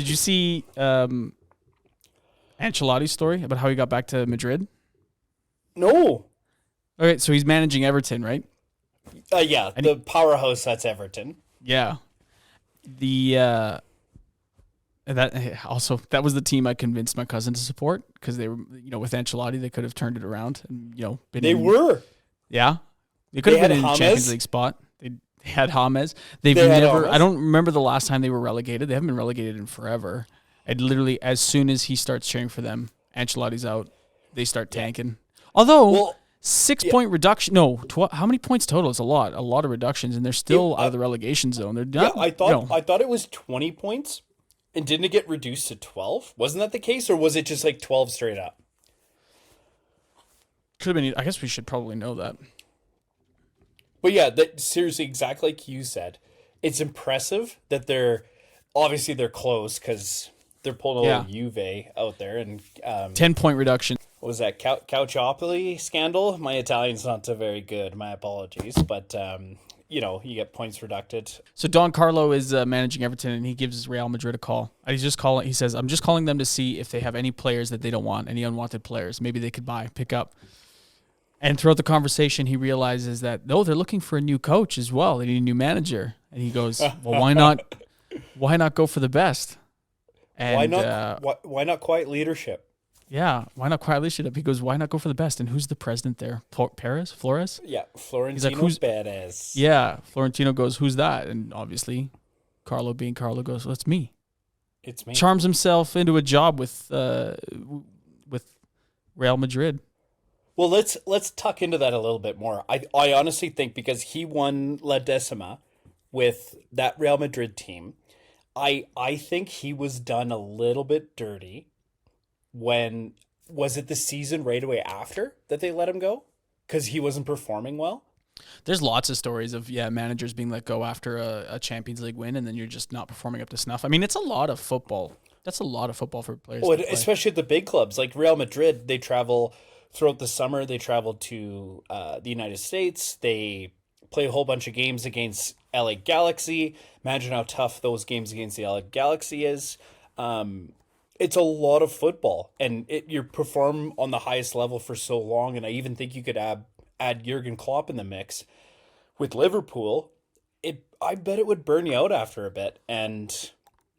Did you see Ancelotti's story about how he got back to Madrid? No. Okay, so he's managing Everton, right? Yeah, And the powerhouse that's Everton. Yeah. That was the team I convinced my cousin to support because they were, with Ancelotti, they could have turned it around and, They were. Yeah. They could have been in a Champions League spot. They had James. I don't remember the last time they were relegated. They haven't been relegated in forever. And literally, as soon as he starts cheering for them, Ancelotti's out, they start tanking. Although, 6-point reduction. No, how many points total? It's a lot. A lot of reductions, and they're still out of the relegation zone. They're not, I thought it was 20 points, and didn't it get reduced to 12? Wasn't that the case, or was it just like 12 straight up? Could have been. I guess we should probably know that. But yeah, seriously, exactly like you said, it's impressive that they're close because they're pulling a little Juve out there, and 10-point reduction. What was that Calciopoli scandal? My Italian's not so very good. My apologies, but you get points reducted. So Don Carlo is managing Everton, and he gives Real Madrid a call. He's just calling. He says, "I'm just calling them to see if they have any players that they don't want, any unwanted players. Maybe they could pick up." And throughout the conversation, he realizes that they're looking for a new coach as well. They need a new manager, and he goes, "Well, why not? Why not go for the best? And why not quiet leadership?" Yeah, why not quiet leadership? He goes, "Why not go for the best?" And who's the president there? Flores? Yeah, Florentino Perez. Yeah, Florentino goes, "Who's that?" And obviously, Carlo being Carlo goes, "Well, it's me." It's me. Charms himself into a job with Real Madrid. Well, let's tuck into that a little bit more. I honestly think because he won La Decima with that Real Madrid team, I think he was done a little bit dirty. When was it the season right away after that they let him go because he wasn't performing well? There's lots of stories of managers being let go after a Champions League win, and then you're just not performing up to snuff. I mean, it's a lot of football. That's a lot of football for players. Especially at the big clubs like Real Madrid. They travel throughout the summer. They travel to the United States. They play a whole bunch of games against LA Galaxy. Imagine how tough those games against the LA Galaxy is. It's a lot of football, and you perform on the highest level for so long. And I even think you could add Jurgen Klopp in the mix with Liverpool. I bet it would burn you out after a bit. And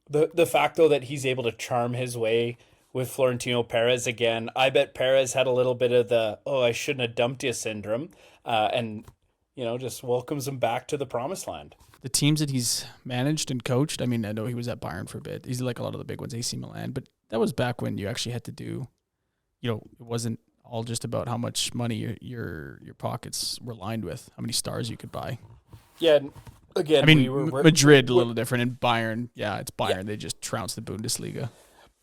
the fact though that he's able to charm his way with Florentino Perez again, I bet Perez had a little bit of the I shouldn't have dumped you syndrome, and just welcomes him back to the promised land. The teams that he's managed and coached, I mean, I know he was at Bayern for a bit. He's like a lot of the big ones, AC Milan, but that was back when you actually had to do, it wasn't all just about how much money your pockets were lined with, how many stars you could buy. Yeah, again, I mean, Madrid a little different, and Bayern, it's Bayern. Yeah. They just trounced the Bundesliga.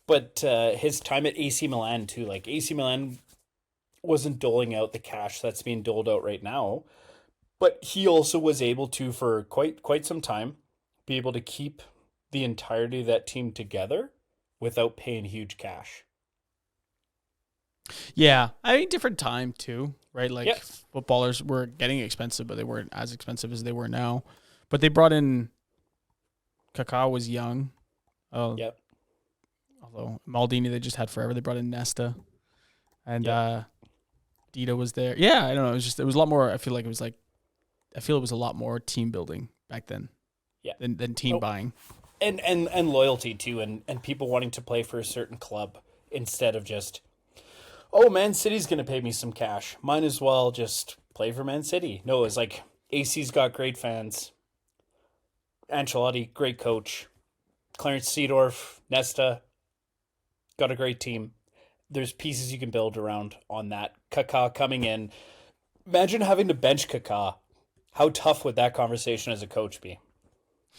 But his time at AC Milan too, like AC Milan wasn't doling out the cash that's being doled out right now. But he also was able to, for quite some time, be able to keep the entirety of that team together without paying huge cash. Yeah, I mean, different time too, right? Like footballers were getting expensive, but they weren't as expensive as they were now. But they brought in Kaká was young. Although Maldini they just had forever. They brought in Nesta, and Dida was there. Yeah, I don't know. It was a lot more. I feel it was a lot more team building back then. Yeah. Than team buying. And loyalty too, and people wanting to play for a certain club instead of just, Man City's gonna pay me some cash. Might as well just play for Man City. No, it's like AC's got great fans. Ancelotti, great coach. Clarence Seedorf, Nesta, got a great team. There's pieces you can build around on that. Kaká coming in. Imagine having to bench Kaká. How tough would that conversation as a coach be?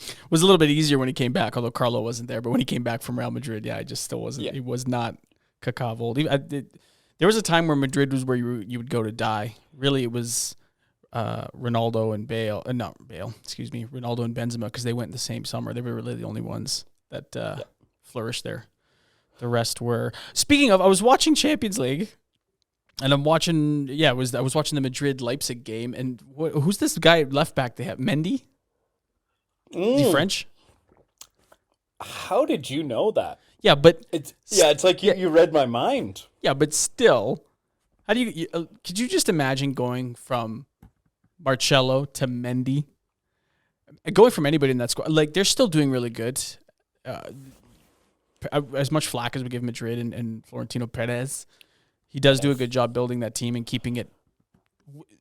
It was a little bit easier when he came back, although Carlo wasn't there. But when he came back from Real Madrid, it just still wasn't. Yeah. It was not Kaká of old. There was a time where Madrid was where you would go to die. Really, it was Ronaldo and Ronaldo and Benzema, because they went in the same summer. They were really the only ones that flourished there. The rest were. Speaking of, I was watching Champions League. And I'm watching, I was watching the Madrid-Leipzig game, and who's this guy left back they have? Mendy? Is he French? How did you know that? Yeah, but it's like you read my mind. Yeah, but still, how do could you just imagine going from Marcello to Mendy? Going from anybody in that squad, like they're still doing really good. As much flack as we give Madrid and Florentino Perez, he does do a good job building that team and keeping it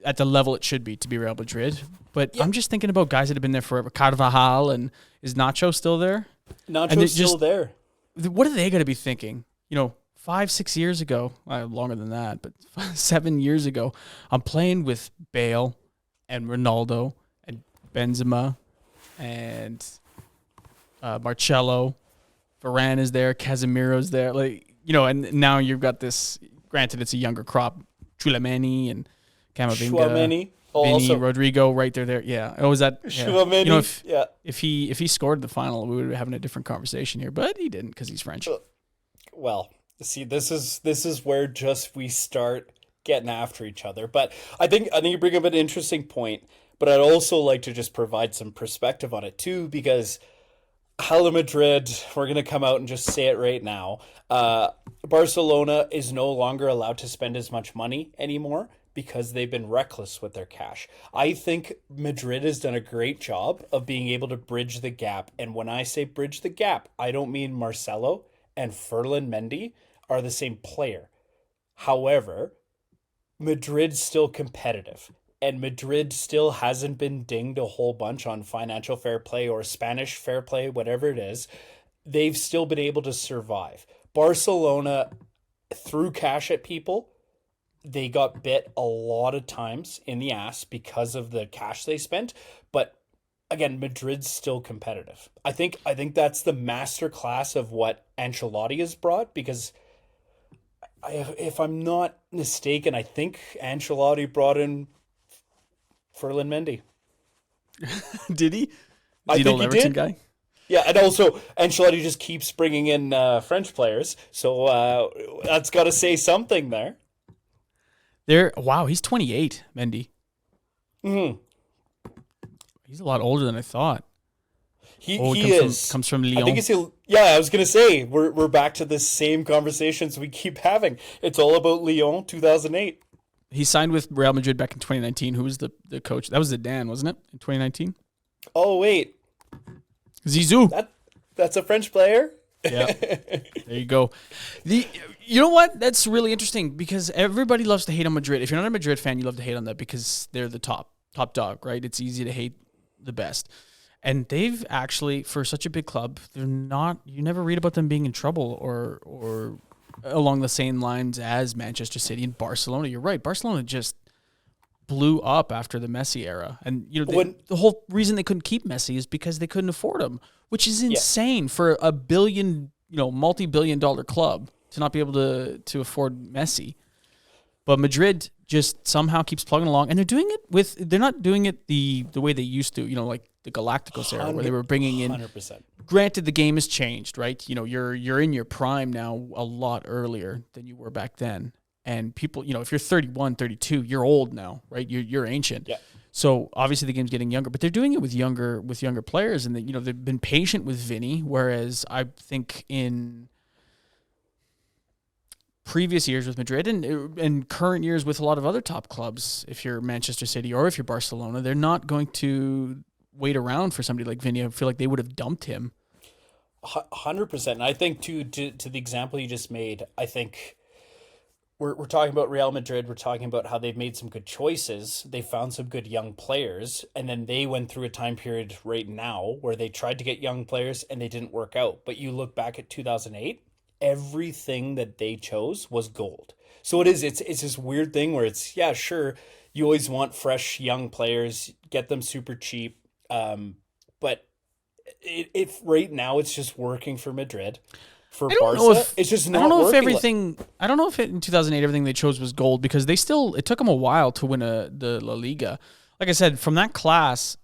at the level it should be to be Real Madrid. But I'm just thinking about guys that have been there forever. Carvajal, and is Nacho still there? Nacho's still there. What are they going to be thinking? 5-6 years ago, longer than that, but 7 years ago, I'm playing with Bale and Ronaldo and Benzema and Marcello. Varane is there, Casemiro's there, and now you've got this. Granted, it's a younger crop, Tchouaméni and Camavinga, Vinny, Rodrigo, right there. Yeah, was that? Yeah. If he scored the final, we would be having a different conversation here, but he didn't because he's French. Well, see, this is where just we start getting after each other. But I think you bring up an interesting point. But I'd also like to just provide some perspective on it too, because Hala Madrid, we're going to come out and just say it right now. Barcelona is no longer allowed to spend as much money anymore because they've been reckless with their cash. I think Madrid has done a great job of being able to bridge the gap. And when I say bridge the gap, I don't mean Marcelo and Ferland Mendy are the same player. However, Madrid's still competitive. And Madrid still hasn't been dinged a whole bunch on financial fair play or Spanish fair play, whatever it is. They've still been able to survive. Barcelona threw cash at people. They got bit a lot of times in the ass because of the cash they spent. But again, Madrid's still competitive. I think that's the masterclass of what Ancelotti has brought, because if I'm not mistaken, I think Ancelotti brought in Ferland Mendy. Did he? I think he did. Guy? Yeah, and also Ancelotti just keeps bringing in French players, so that's got to say something there. Wow, he's 28, Mendy. Mm-hmm. He's a lot older than I thought. He comes from Lyon. I think I was going to say, we're back to the same conversations we keep having. It's all about Lyon 2008. He signed with Real Madrid back in 2019. Who was the coach? That was Zidane, wasn't it? In 2019? Oh, wait. Zizou. That's a French player? Yeah. There you go. You know what? That's really interesting because everybody loves to hate on Madrid. If you're not a Madrid fan, you love to hate on that because they're the top dog, right? It's easy to hate the best. And they've actually, for such a big club, they're not, you never read about them being in trouble or along the same lines as Manchester City and Barcelona. You're right. Barcelona just blew up after the Messi era. And the whole reason they couldn't keep Messi is because they couldn't afford him, which is insane for a multi-billion-dollar club to not be able to afford Messi. But Madrid just somehow keeps plugging along, and they're not doing it the way they used to, like the Galacticos era where they were bringing in 100%. Granted, the game has changed, right? You're in your prime now a lot earlier than you were back then. And people, if you're 31, 32, you're old now, right? You're ancient. Yeah. So obviously the game's getting younger, but they're doing it with younger players, and they've been patient with Vinny, whereas I think in previous years with Madrid and current years with a lot of other top clubs, if you're Manchester City or if you're Barcelona, they're not going to wait around for somebody like Vinny. I feel like they would have dumped him. 100%. And I think to the example you just made, I think we're talking about Real Madrid. We're talking about how they've made some good choices. They found some good young players, and then they went through a time period right now where they tried to get young players and they didn't work out. But you look back at 2008, everything that they chose was gold. So it's this weird thing where it's, yeah, sure, you always want fresh young players, get them super cheap. But if right now it's just working for Madrid. For Barca, it's just not working. I don't know if in 2008 everything they chose was gold, because it took them a while to win the La Liga. Like I said, from that class,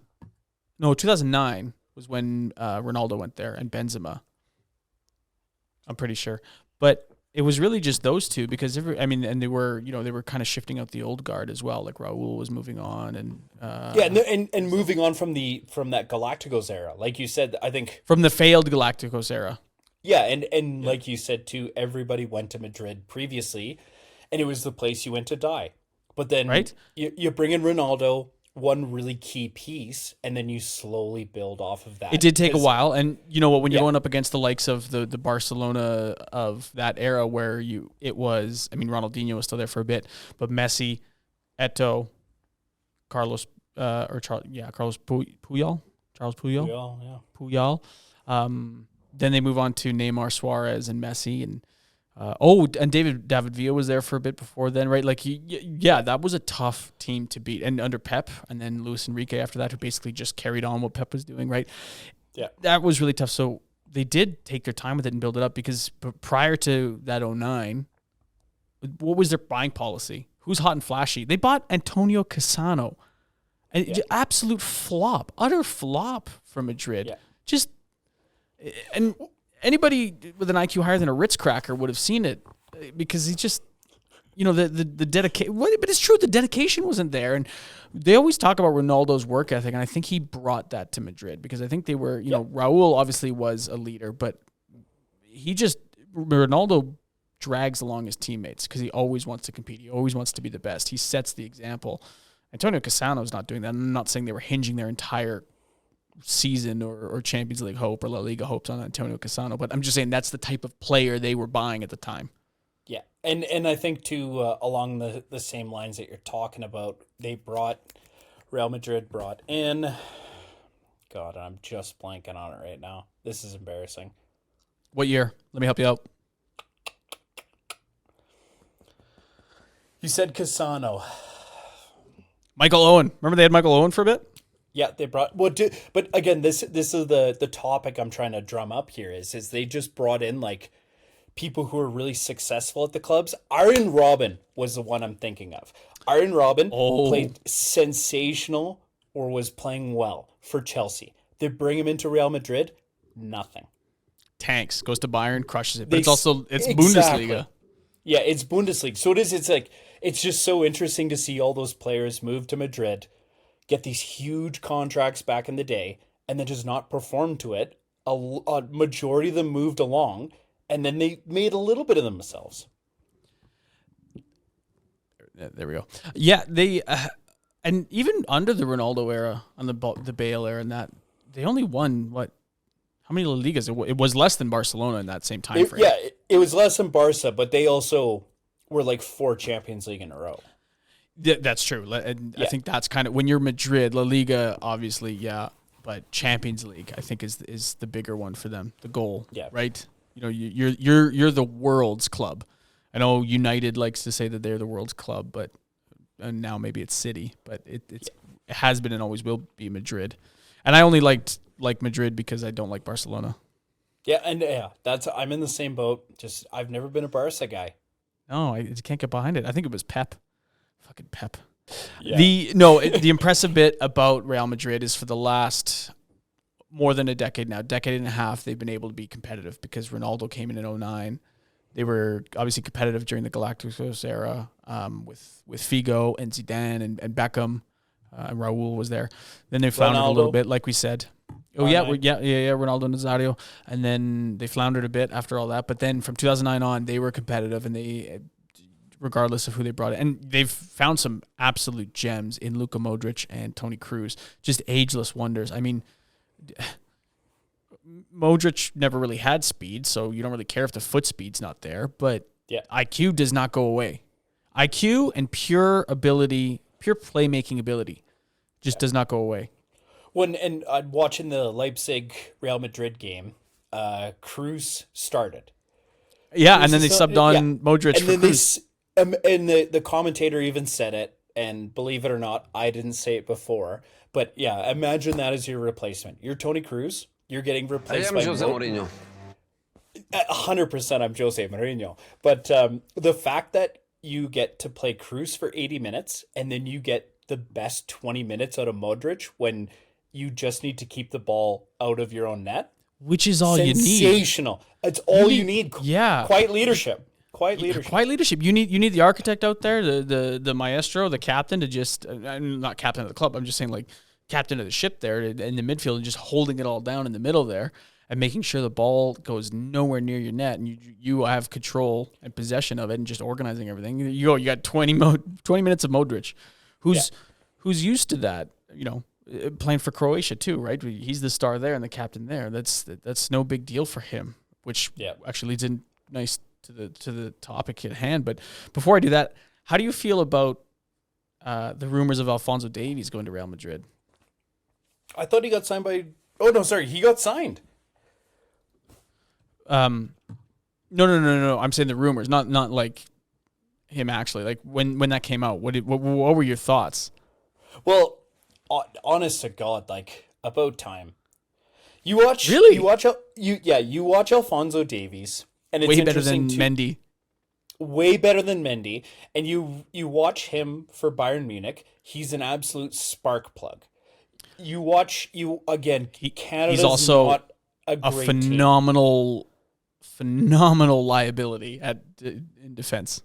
2009 was when Ronaldo went there and Benzema. I'm pretty sure. But it was really just those two because and they were kind of shifting out the old guard as well. Like Raul was moving on, and and moving on from that Galacticos era, like you said, I think from the failed Galacticos era. Yeah, and like you said too, everybody went to Madrid previously, and it was the place you went to die. But then you bring in Ronaldo, one really key piece, and then you slowly build off of that. It did take a while, and you know what? When you're going up against the likes of the Barcelona of that era, where Ronaldinho was still there for a bit, but Messi, Eto'o, Carlos Puyol. Then they move on to Neymar, Suarez, and Messi, and David Villa was there for a bit before then, right? Like, that was a tough team to beat. And under Pep, and then Luis Enrique after that, who basically just carried on what Pep was doing, right? Yeah. That was really tough. So they did take their time with it and build it up because prior to that 2009, what was their buying policy? Who's hot and flashy? They bought Antonio Cassano. Absolute flop, utter flop for Madrid. Yeah. And anybody with an IQ higher than a Ritz cracker would have seen it because he just, the dedication. But it's true, the dedication wasn't there. And they always talk about Ronaldo's work ethic, and I think he brought that to Madrid because I think they were, Raul obviously was a leader, but Ronaldo drags along his teammates because he always wants to compete. He always wants to be the best. He sets the example. Antonio Cassano's not doing that. I'm not saying they were hinging their entire season or Champions League hope or La Liga hopes on Antonio Cassano, but I'm just saying that's the type of player they were buying at the time. Yeah, and I think too, along the same lines that you're talking about, Real Madrid brought in, God, I'm just blanking on it right now. This is embarrassing. What year? Let me help you out. You said Cassano. Michael Owen. Remember they had Michael Owen for a bit? Yeah, they brought but again, this is the topic I'm trying to drum up here is they just brought in like people who are really successful at the clubs. Arjen Robben was the one I'm thinking of. Arjen Robben played sensational or was playing well for Chelsea. They bring him into Real Madrid, nothing. Tanks, goes to Bayern, crushes it. But it's Bundesliga. Yeah, it's Bundesliga. So it's just so interesting to see all those players move to Madrid, get these huge contracts back in the day, and then just not perform to it. A majority of them moved along, and then they made a little bit of themselves. There we go. Yeah, they and even under the Ronaldo era, on the Bale era, and that they only won how many La Ligas? It was less than Barcelona in that same time frame. It was less than Barca, but they also were like 4 Champions League in a row. Yeah, that's true. And I think that's kind of when you're Madrid, La Liga, obviously, but Champions League, I think is the bigger one for them. The goal, right? You're the world's club. I know United likes to say that they're the world's club, but and now maybe it's City, but it has been and always will be Madrid. And I only like Madrid because I don't like Barcelona. Yeah, and I'm in the same boat. Just I've never been a Barca guy. No, I can't get behind it. I think it was Pep. Fucking Pep. Yeah. The impressive bit about Real Madrid is for the last more than a decade now, decade and a half, they've been able to be competitive because Ronaldo came in 2009. They were obviously competitive during the Galacticos era with Figo and Zidane and Beckham. And Raul was there. Then they floundered a little bit, like we said. Ronaldo Nazario. And then they floundered a bit after all that. But then from 2009 on, they were competitive, and they, regardless of who they brought in, and they've found some absolute gems in Luka Modric and Toni Kroos, just ageless wonders. I mean, Modric never really had speed, so you don't really care if the foot speed's not there. But IQ does not go away. IQ and pure ability, pure playmaking ability, just does not go away. And watching the Leipzig Real Madrid game, Kroos started. Yeah, and then they subbed on Modric for Kroos. And the commentator even said it, and believe it or not, I didn't say it before. But yeah, imagine that as your replacement. You're Toni Kroos. You're getting replaced by Jose Mourinho. 100% I'm Jose Mourinho. But the fact that you get to play Kroos for 80 minutes, and then you get the best 20 minutes out of Modric when you just need to keep the ball out of your own net. Which is all you need. Sensational. It's all you need. Yeah. Quiet leadership. Quiet leadership. Quiet leadership. You need the architect out there, the maestro, the captain to just not captain of the club. I'm just saying like captain of the ship there in the midfield and just holding it all down in the middle there and making sure the ball goes nowhere near your net and you have control and possession of it and just organizing everything. You got 20 minutes of Modric, who's used to that. Playing for Croatia too, right? He's the star there and the captain there. That's no big deal for him, which actually leads in nice to the topic at hand. But before I do that, how do you feel about the rumors of Alphonso Davies going to Real Madrid? I thought he got signed by... Oh, no, sorry. He got signed. No. I'm saying the rumors, not like him actually. Like when that came out, what were your thoughts? Well, honest to God, like about time. You watch Alphonso Davies, and it's way better than Mendy. Way better than Mendy, and you watch him for Bayern Munich. He's an absolute spark plug. Canada's he's also not a great phenomenal liability in defense.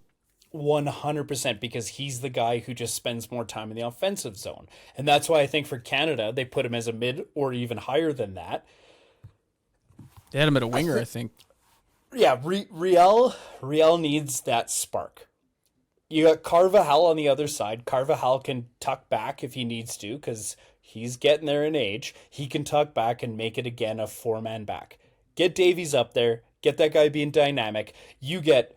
100%, because he's the guy who just spends more time in the offensive zone. And that's why I think for Canada, they put him as a mid or even higher than that. They had him at a winger, I think. Yeah, Real needs that spark. You got Carvajal on the other side. Carvajal can tuck back if he needs to because he's getting there in age. He can tuck back and make it again a 4-man back. Get Davies up there. Get that guy being dynamic. You get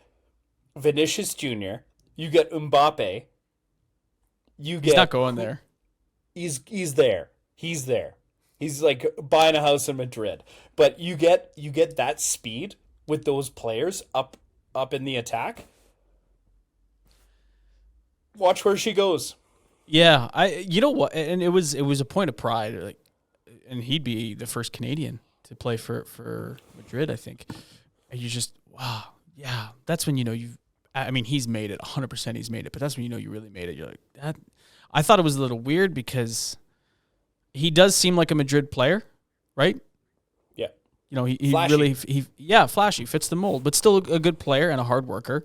Vinicius Jr., you get Mbappe, he's not going there. He's there. He's there. He's like buying a house in Madrid. But you get that speed with those players up in the attack. Watch where she goes. Yeah, you know what? And it was a point of pride. Like, and he'd be the first Canadian to play for Madrid, I think. And you just wow, yeah. That's when you know you've. I mean, he's made it 100%. He's made it, but that's when you know you really made it. You're like that. I thought it was a little weird because he does seem like a Madrid player, right? Yeah. He flashy. Really flashy, fits the mold, but still a good player and a hard worker.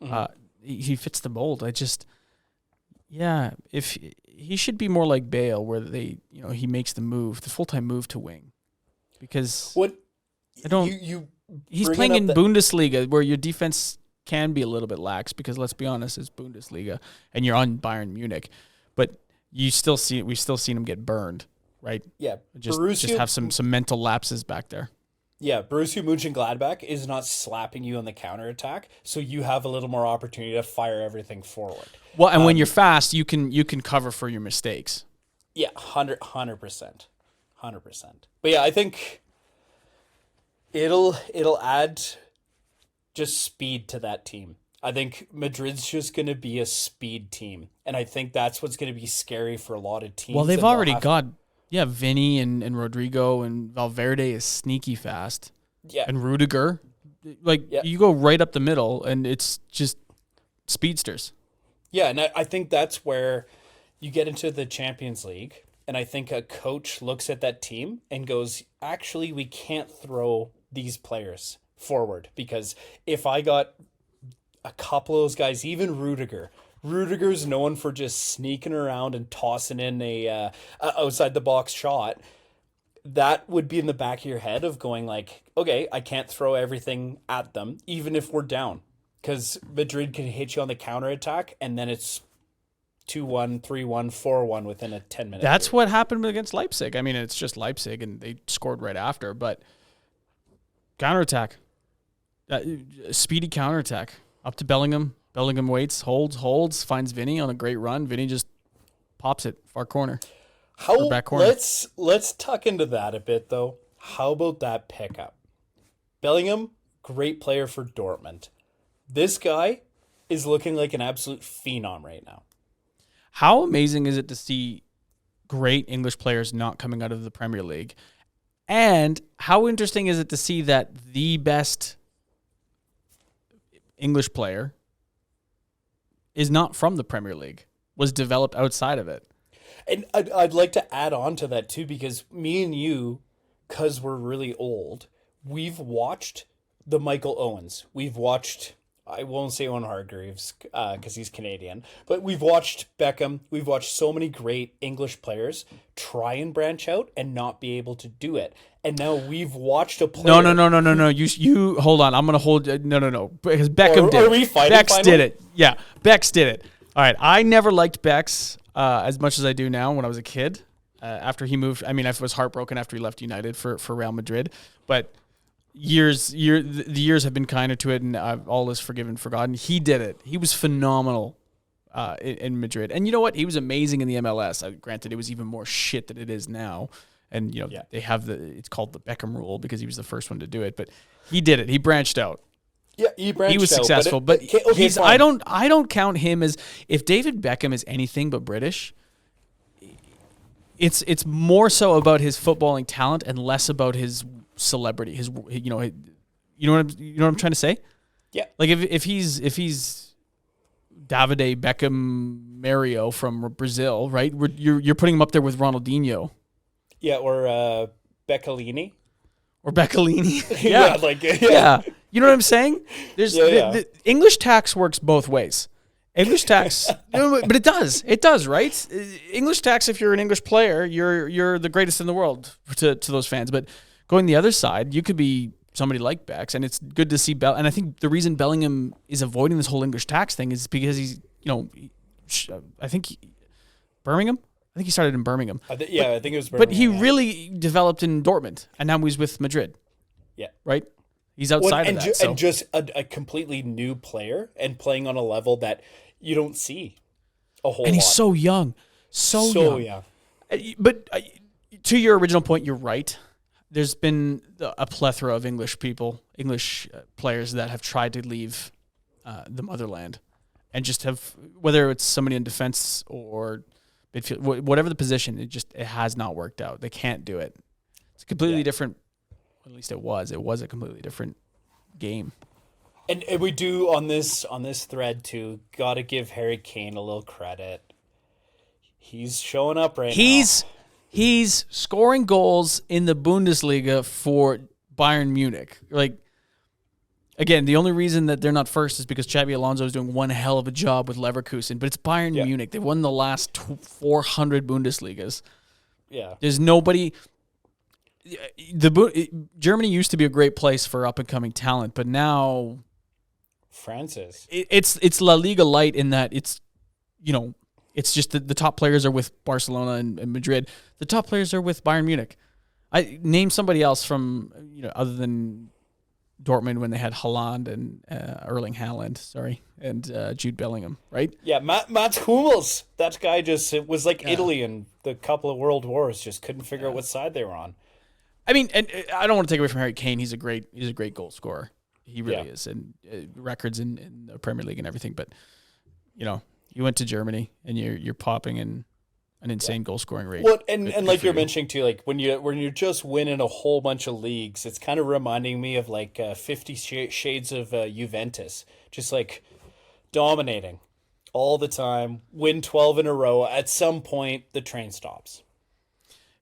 Mm-hmm. He fits the mold. If he should be more like Bale, where he makes the full-time move to wing, because he's playing in Bundesliga where your defense can be a little bit lax because let's be honest, it's Bundesliga and you're on Bayern Munich, but we've still seen him get burned, right? Yeah, just have some mental lapses back there. Yeah, Borussia Mönchengladbach is not slapping you on the counterattack, so you have a little more opportunity to fire everything forward. Well, and when you're fast, you can cover for your mistakes. Yeah, 100%. But yeah, I think it'll add just speed to that team. I think Madrid's just going to be a speed team, and I think that's what's going to be scary for a lot of teams. Well, they've already got Vinny and Rodrigo, and Valverde is sneaky fast. Yeah. And Rudiger. You go right up the middle, and it's just speedsters. Yeah, and I think that's where you get into the Champions League, and I think a coach looks at that team and goes, actually, we can't throw these players forward, because if I got a couple of those guys, even Rudiger's known for just sneaking around and tossing in a outside the box shot. That would be in the back of your head of going like, okay, I can't throw everything at them, even if we're down, because Madrid can hit you on the counterattack, and then it's 2-1, 3-1, 4-1 within a 10-minute That's period. what happened against Leipzig. I mean, it's just Leipzig, and they scored right after, but counterattack. Speedy counterattack. Up to Bellingham. Bellingham waits, holds, finds Vinny on a great run. Vinny just pops it far corner. Back corner. Let's tuck into that a bit though. How about that pickup? Bellingham, great player for Dortmund. This guy is looking like an absolute phenom right now. How amazing is it to see great English players not coming out of the Premier League? And how interesting is it to see that the best English player is not from the Premier League, was developed outside of it? And I'd like to add on to that too, because me and you, because we're really old, we've watched the Michael Owens. We've watched I won't say Owen Hargreaves because he's Canadian, but we've watched Beckham. We've watched so many great English players try and branch out and not be able to do it. And now we've watched a player. No. You hold on. I'm gonna hold. No. Because Beckham did. Are we fighting? Bex finally? did it. Yeah, Bex did it. All right. I never liked Bex as much as I do now. When I was a kid, after he moved, I was heartbroken after he left United for Real Madrid. But the years have been kinder to it, and all is forgiven, forgotten. He did it. He was phenomenal in Madrid, and you know what? He was amazing in the MLS. Granted, it was even more shit than it is now. And, they have it's called the Beckham rule because he was the first one to do it. But he did it. He branched out. Yeah, he branched out. He was successful. But I don't count him as, if David Beckham is anything but British, it's more so about his footballing talent and less about his celebrity. You know what I'm trying to say? Yeah. Like if he's Davide Beckham Mario from Brazil, right? You're putting him up there with Ronaldinho. Yeah, or Beccalini. Or Beccalini. Yeah. Yeah. You know what I'm saying? There's the English tax works both ways. English tax, but it does. It does, right? English tax, if you're an English player, you're the greatest in the world to those fans. But going the other side, you could be somebody like Bex, and it's good to see And I think the reason Bellingham is avoiding this whole English tax thing is because he's, Birmingham. I think he started in Birmingham. I think it was Birmingham. But he really developed in Dortmund, and now he's with Madrid. Yeah. Right? He's outside of that. And just a completely new player and playing on a level that you don't see a whole lot. And he's so young. So young. But to your original point, you're right. There's been a plethora of English players that have tried to leave the motherland and just have, whether it's somebody in defense or midfield, whatever the position, it has not worked out. They can't do it. It's a completely different, at least it was a completely different game. And we do on this thread too, got to give Harry Kane a little credit. He's showing up now. He's scoring goals in the Bundesliga for Bayern Munich. Like, again, the only reason that they're not first is because Xabi Alonso is doing one hell of a job with Leverkusen, but it's Bayern Munich. They've won the last 400 Bundesligas. Yeah. There's nobody. Germany used to be a great place for up and coming talent, but now France is. It's La Liga light in that it's just the top players are with Barcelona and Madrid. The top players are with Bayern Munich. I name somebody else from other than Dortmund when they had Haaland and Erling Haaland, and Jude Bellingham, right? Yeah, Mats Hummels. That guy it was like Italy in the couple of world wars, just couldn't figure out what side they were on. I mean, and I don't want to take away from Harry Kane. He's a great goal scorer. He really is, and records in the Premier League and everything. But you went to Germany and you're popping in an insane goal scoring rate. Well, and like you're mentioning too, like when you're just winning a whole bunch of leagues, it's kind of reminding me of like 50 Shades of Juventus, just like dominating all the time, win 12 in a row. At some point, the train stops.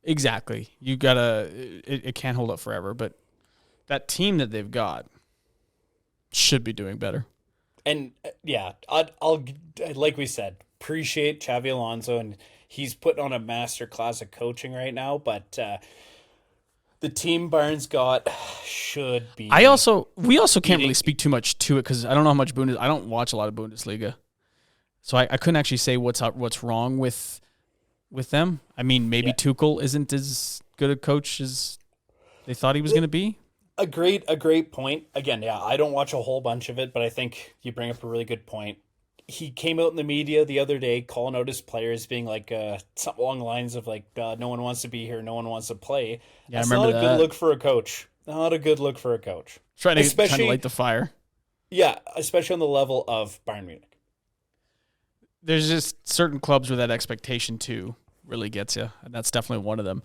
Exactly. You gotta. It can't hold up forever, but that team that they've got should be doing better. And I'll like we said, appreciate Xabi Alonso, and he's putting on a master class of coaching right now. But the team Bayern's got should be. We also can't really speak too much to it because I don't know how much I don't watch a lot of Bundesliga, so I couldn't actually say what's wrong with them. I mean, maybe Tuchel isn't as good a coach as they thought he was going to be. A great point. Again, I don't watch a whole bunch of it, but I think you bring up a really good point. He came out in the media the other day calling out his players, being like something along the lines of like, no one wants to be here, no one wants to play. Yeah, That's I remember not a good look for a coach. Not a good look for a coach. Trying to light the fire. Yeah, especially on the level of Bayern Munich. There's just certain clubs where that expectation too really gets you, and that's definitely one of them.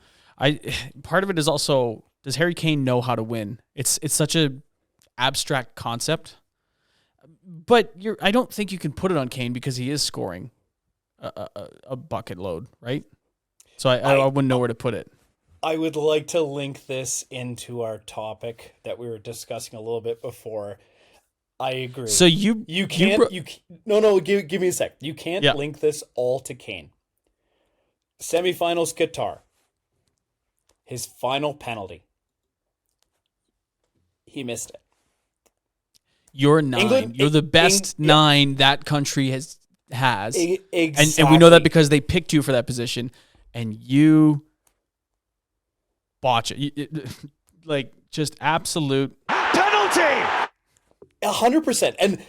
Part of it is also, does Harry Kane know how to win? It's such a abstract concept, but I don't think you can put it on Kane because he is scoring a bucket load, right? So I wouldn't know where to put it. I would like to link this into our topic that we were discussing a little bit before. I agree. So you can't give me a sec. You can't link this all to Kane. Semifinals Qatar. His final penalty. He missed it. You're 9. England, you're the best 9 that country has. Exactly. And we know that because they picked you for that position, and you botch it. Like, just absolute penalty. 100%. And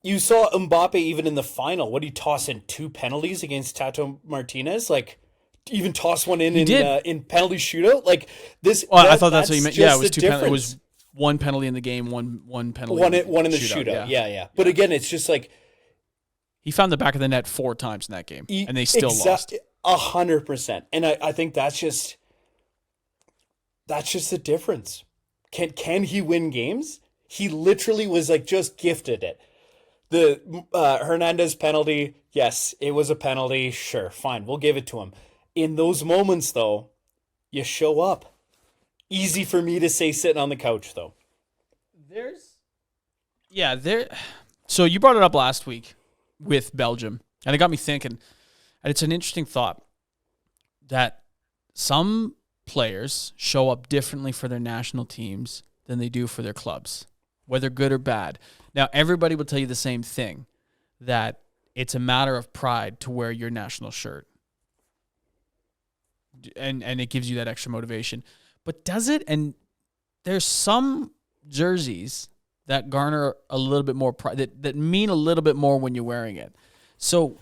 you saw Mbappe even in the final. What, he toss in 2 penalties against Tato Martinez? Like, even toss one in penalty shootout? Like, this. Well, I thought that's what you meant. Yeah, it was 2 penalties. It was 1 penalty in the game, one penalty. One in the shootout. Yeah. But again, it's just like, he found the back of the net 4 times in that game, and they still lost. 100%. And I think that's just the difference. Can he win games? He literally was like just gifted it. The Hernandez penalty, yes, it was a penalty. Sure, fine, we'll give it to him. In those moments, though, you show up. Easy for me to say sitting on the couch, though. So you brought it up last week with Belgium, and it got me thinking, and it's an interesting thought that some players show up differently for their national teams than they do for their clubs, whether good or bad. Now, everybody will tell you the same thing, that it's a matter of pride to wear your national shirt, and it gives you that extra motivation. But does it? And there's some jerseys that garner a little bit more pride, that mean a little bit more when you're wearing it. So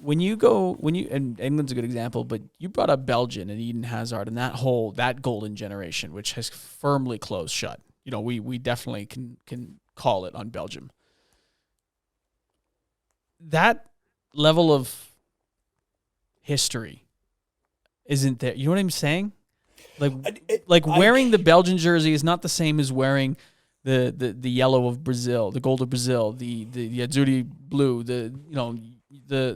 and England's a good example, but you brought up Belgium and Eden Hazard and that golden generation, which has firmly closed shut. You know, we definitely can call it on Belgium. That level of history isn't there. You know what I'm saying? Wearing the Belgian jersey is not the same as wearing the yellow of Brazil, the gold of Brazil, the azzurri blue, the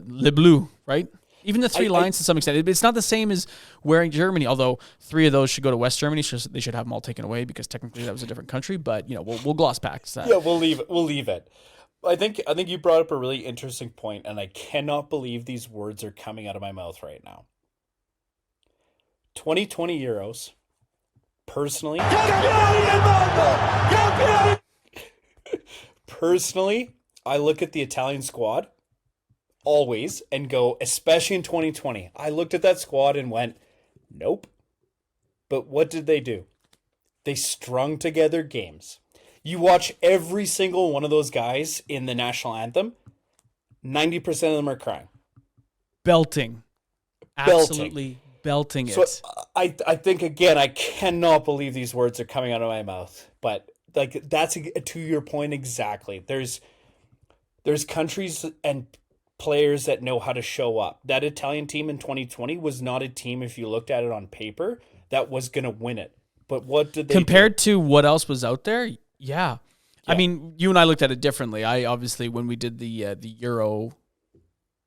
Le Bleu, right? Even the 3 lines to some extent. It's not the same as wearing Germany, although 3 of those should go to West Germany. So they should have them all taken away because technically that was a different country. But we'll gloss past that. Yeah, we'll leave it. I think you brought up a really interesting point, and I cannot believe these words are coming out of my mouth right now. 2020 Euros. Personally, I look at the Italian squad always and go, especially in 2020, I looked at that squad and went, nope. But what did they do? They strung together games. You watch every single one of those guys in the national anthem, 90% of them are crying. Belting. Absolutely belting it. So I think, again, I cannot believe these words are coming out of my mouth. But like, that's to your point exactly. There's countries and players that know how to show up. That Italian team in 2020 was not a team, if you looked at it on paper, that was going to win it. But what did they compared to what else was out there? Yeah. I mean, you and I looked at it differently. I obviously, when we did the Euro,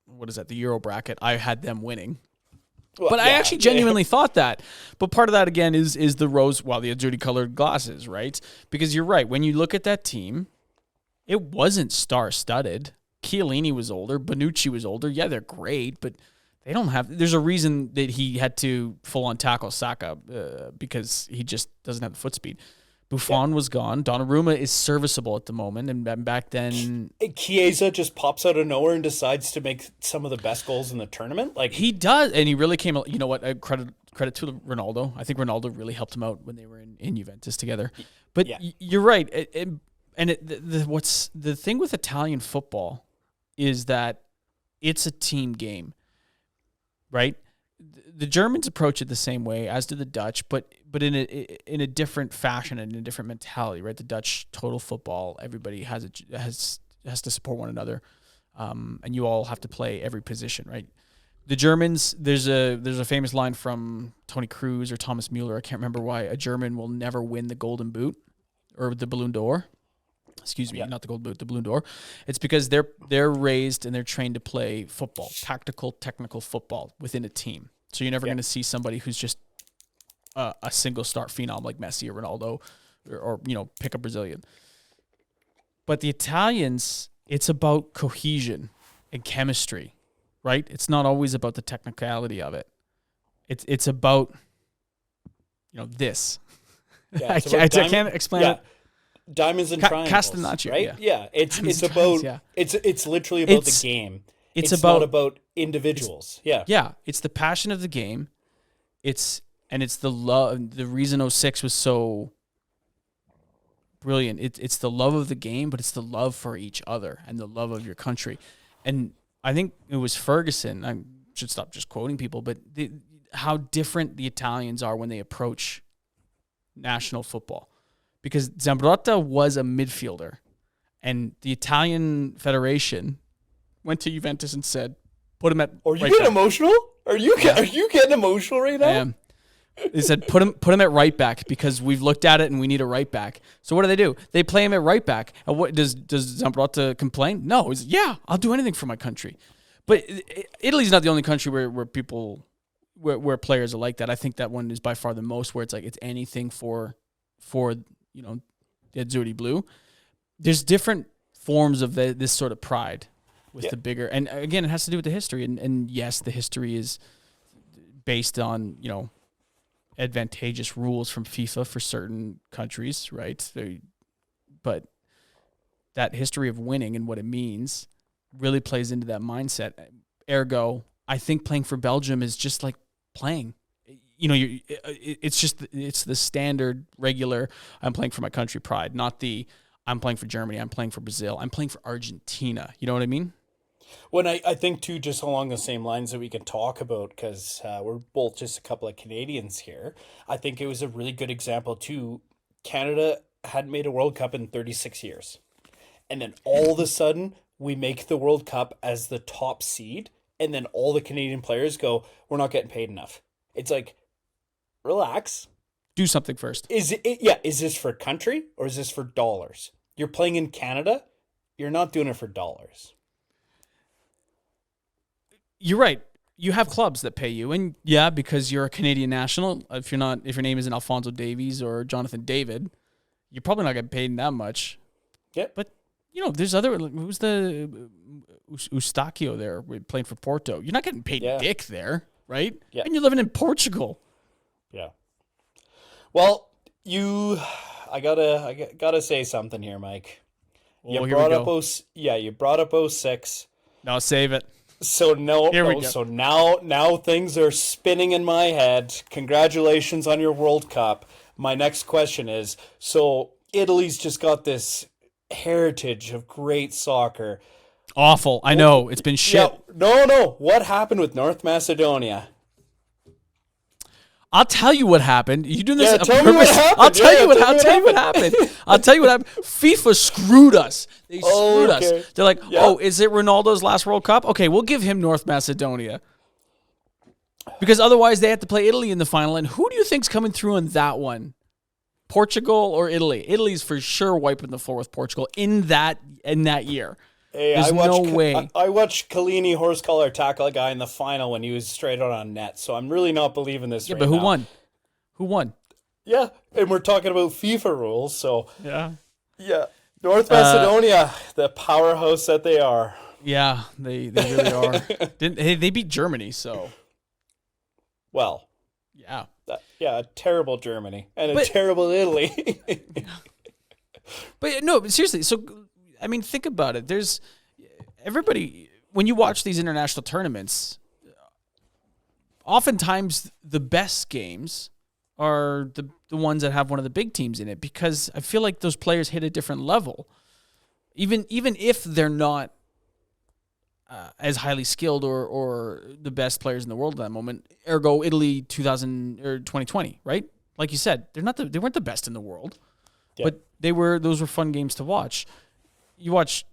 the Euro bracket, I had them winning. Well, but I actually genuinely thought that. But part of that, again, is the rose, the azzurri-colored glasses, right? Because you're right. When you look at that team, it wasn't star-studded. Chiellini was older. Bonucci was older. Yeah, they're great, but they don't have... There's a reason that he had to full-on tackle Saka because he just doesn't have the foot speed. Buffon was gone. Donnarumma is serviceable at the moment, and back then... Chiesa just pops out of nowhere and decides to make some of the best goals in the tournament. Like, he does, and he really came... You know what? Credit to Ronaldo. I think Ronaldo really helped him out when they were in Juventus together. But you're right. What's the thing with Italian football is that it's a team game, right? The Germans approach it the same way, as do the Dutch, but in a different fashion and in a different mentality, right? The Dutch, total football, everybody has to support one another, and you all have to play every position, right? The Germans, there's a famous line from Tony Cruz or Thomas Mueller, I can't remember why, a German will never win the Golden Boot or the Ballon d'Or. Excuse me, not the Golden Boot, the Ballon d'Or. It's because they're raised and they're trained to play football, tactical, technical football within a team. So you're never going to see somebody who's just a single star phenom like Messi or Ronaldo or pick a Brazilian. But the Italians, it's about cohesion and chemistry, right? It's not always about the technicality of it. It's about, this. Yeah, I can't explain it. Diamonds and triangles, Castenaccio, right? Yeah, it's about it's literally about the game. It's not about individuals. Yeah, it's the passion of the game. It's the love. The reason 06 was so brilliant. It's the love of the game, but it's the love for each other and the love of your country. And I think it was Ferguson. I should stop just quoting people, but how different the Italians are when they approach national football. Because Zambrotta was a midfielder, and the Italian Federation went to Juventus and said, "Put him at." Are you getting emotional? Are you getting emotional right now? I am. They said, "Put him at right back because we've looked at it and we need a right back." So what do? They play him at right back. And what does Zambrotta complain? No, he's I'll do anything for my country. But Italy's not the only country where people where players are like that. I think that one is by far the most where it's like it's anything for the Azzurri Blue. There's different forms of this sort of pride with the bigger, and again, it has to do with the history. And yes, the history is based on advantageous rules from FIFA for certain countries, right? But that history of winning and what it means really plays into that mindset. Ergo, I think playing for Belgium is just like playing. It's the standard, regular, I'm playing for my country pride, not the I'm playing for Germany, I'm playing for Brazil, I'm playing for Argentina. You know what I mean? When I think, too, just along the same lines that we can talk about, because we're both just a couple of Canadians here, I think it was a really good example, too. Canada hadn't made a World Cup in 36 years. And then all of a sudden, we make the World Cup as the top seed, and then all the Canadian players go, we're not getting paid enough. It's like, relax. Do something first. Is this for country or is this for dollars? You're playing in Canada. You're not doing it for dollars. You're right. You have clubs that pay you, and because you're a Canadian national. If your name isn't Alphonso Davies or Jonathan David, you're probably not getting paid that much. Yep. But there's other. Who's the Eustáquio there playing for Porto? You're not getting paid dick there, right? Yeah. And you're living in Portugal. Yeah. Well, I gotta say something here, Mike. You brought up 06. No, save it. So now things are spinning in my head. Congratulations on your World Cup. My next question is, so Italy's just got this heritage of great soccer. Awful. I know. It's been shit. Yeah, no. What happened with North Macedonia? I'll tell you what happened. You doing this? Tell me what happened. I'll tell you what happened. I'll tell you what happened. FIFA screwed us. They screwed us. They're like, is it Ronaldo's last World Cup? Okay, we'll give him North Macedonia. Because otherwise they have to play Italy in the final. And who do you think's coming through in that one? Portugal or Italy? Italy's for sure wiping the floor with Portugal in that year. Hey, There's no way. I watched Chiellini horse collar tackle a guy in the final when he was straight out on net, so I'm really not believing this right now. But who won? Who won? Yeah, and we're talking about FIFA rules, so... Yeah. North Macedonia, the powerhouse that they are. Yeah, they really are. They beat Germany, so... Well... Yeah. A terrible Germany and a terrible Italy. But no, seriously, so... I mean, think about it. There's everybody, when you watch these international tournaments, oftentimes the best games are the ones that have one of the big teams in it, because I feel like those players hit a different level. Even if they're not as highly skilled or the best players in the world at that moment, ergo Italy 2020, right? Like you said, they weren't the best in the world, but those were fun games to watch. You watch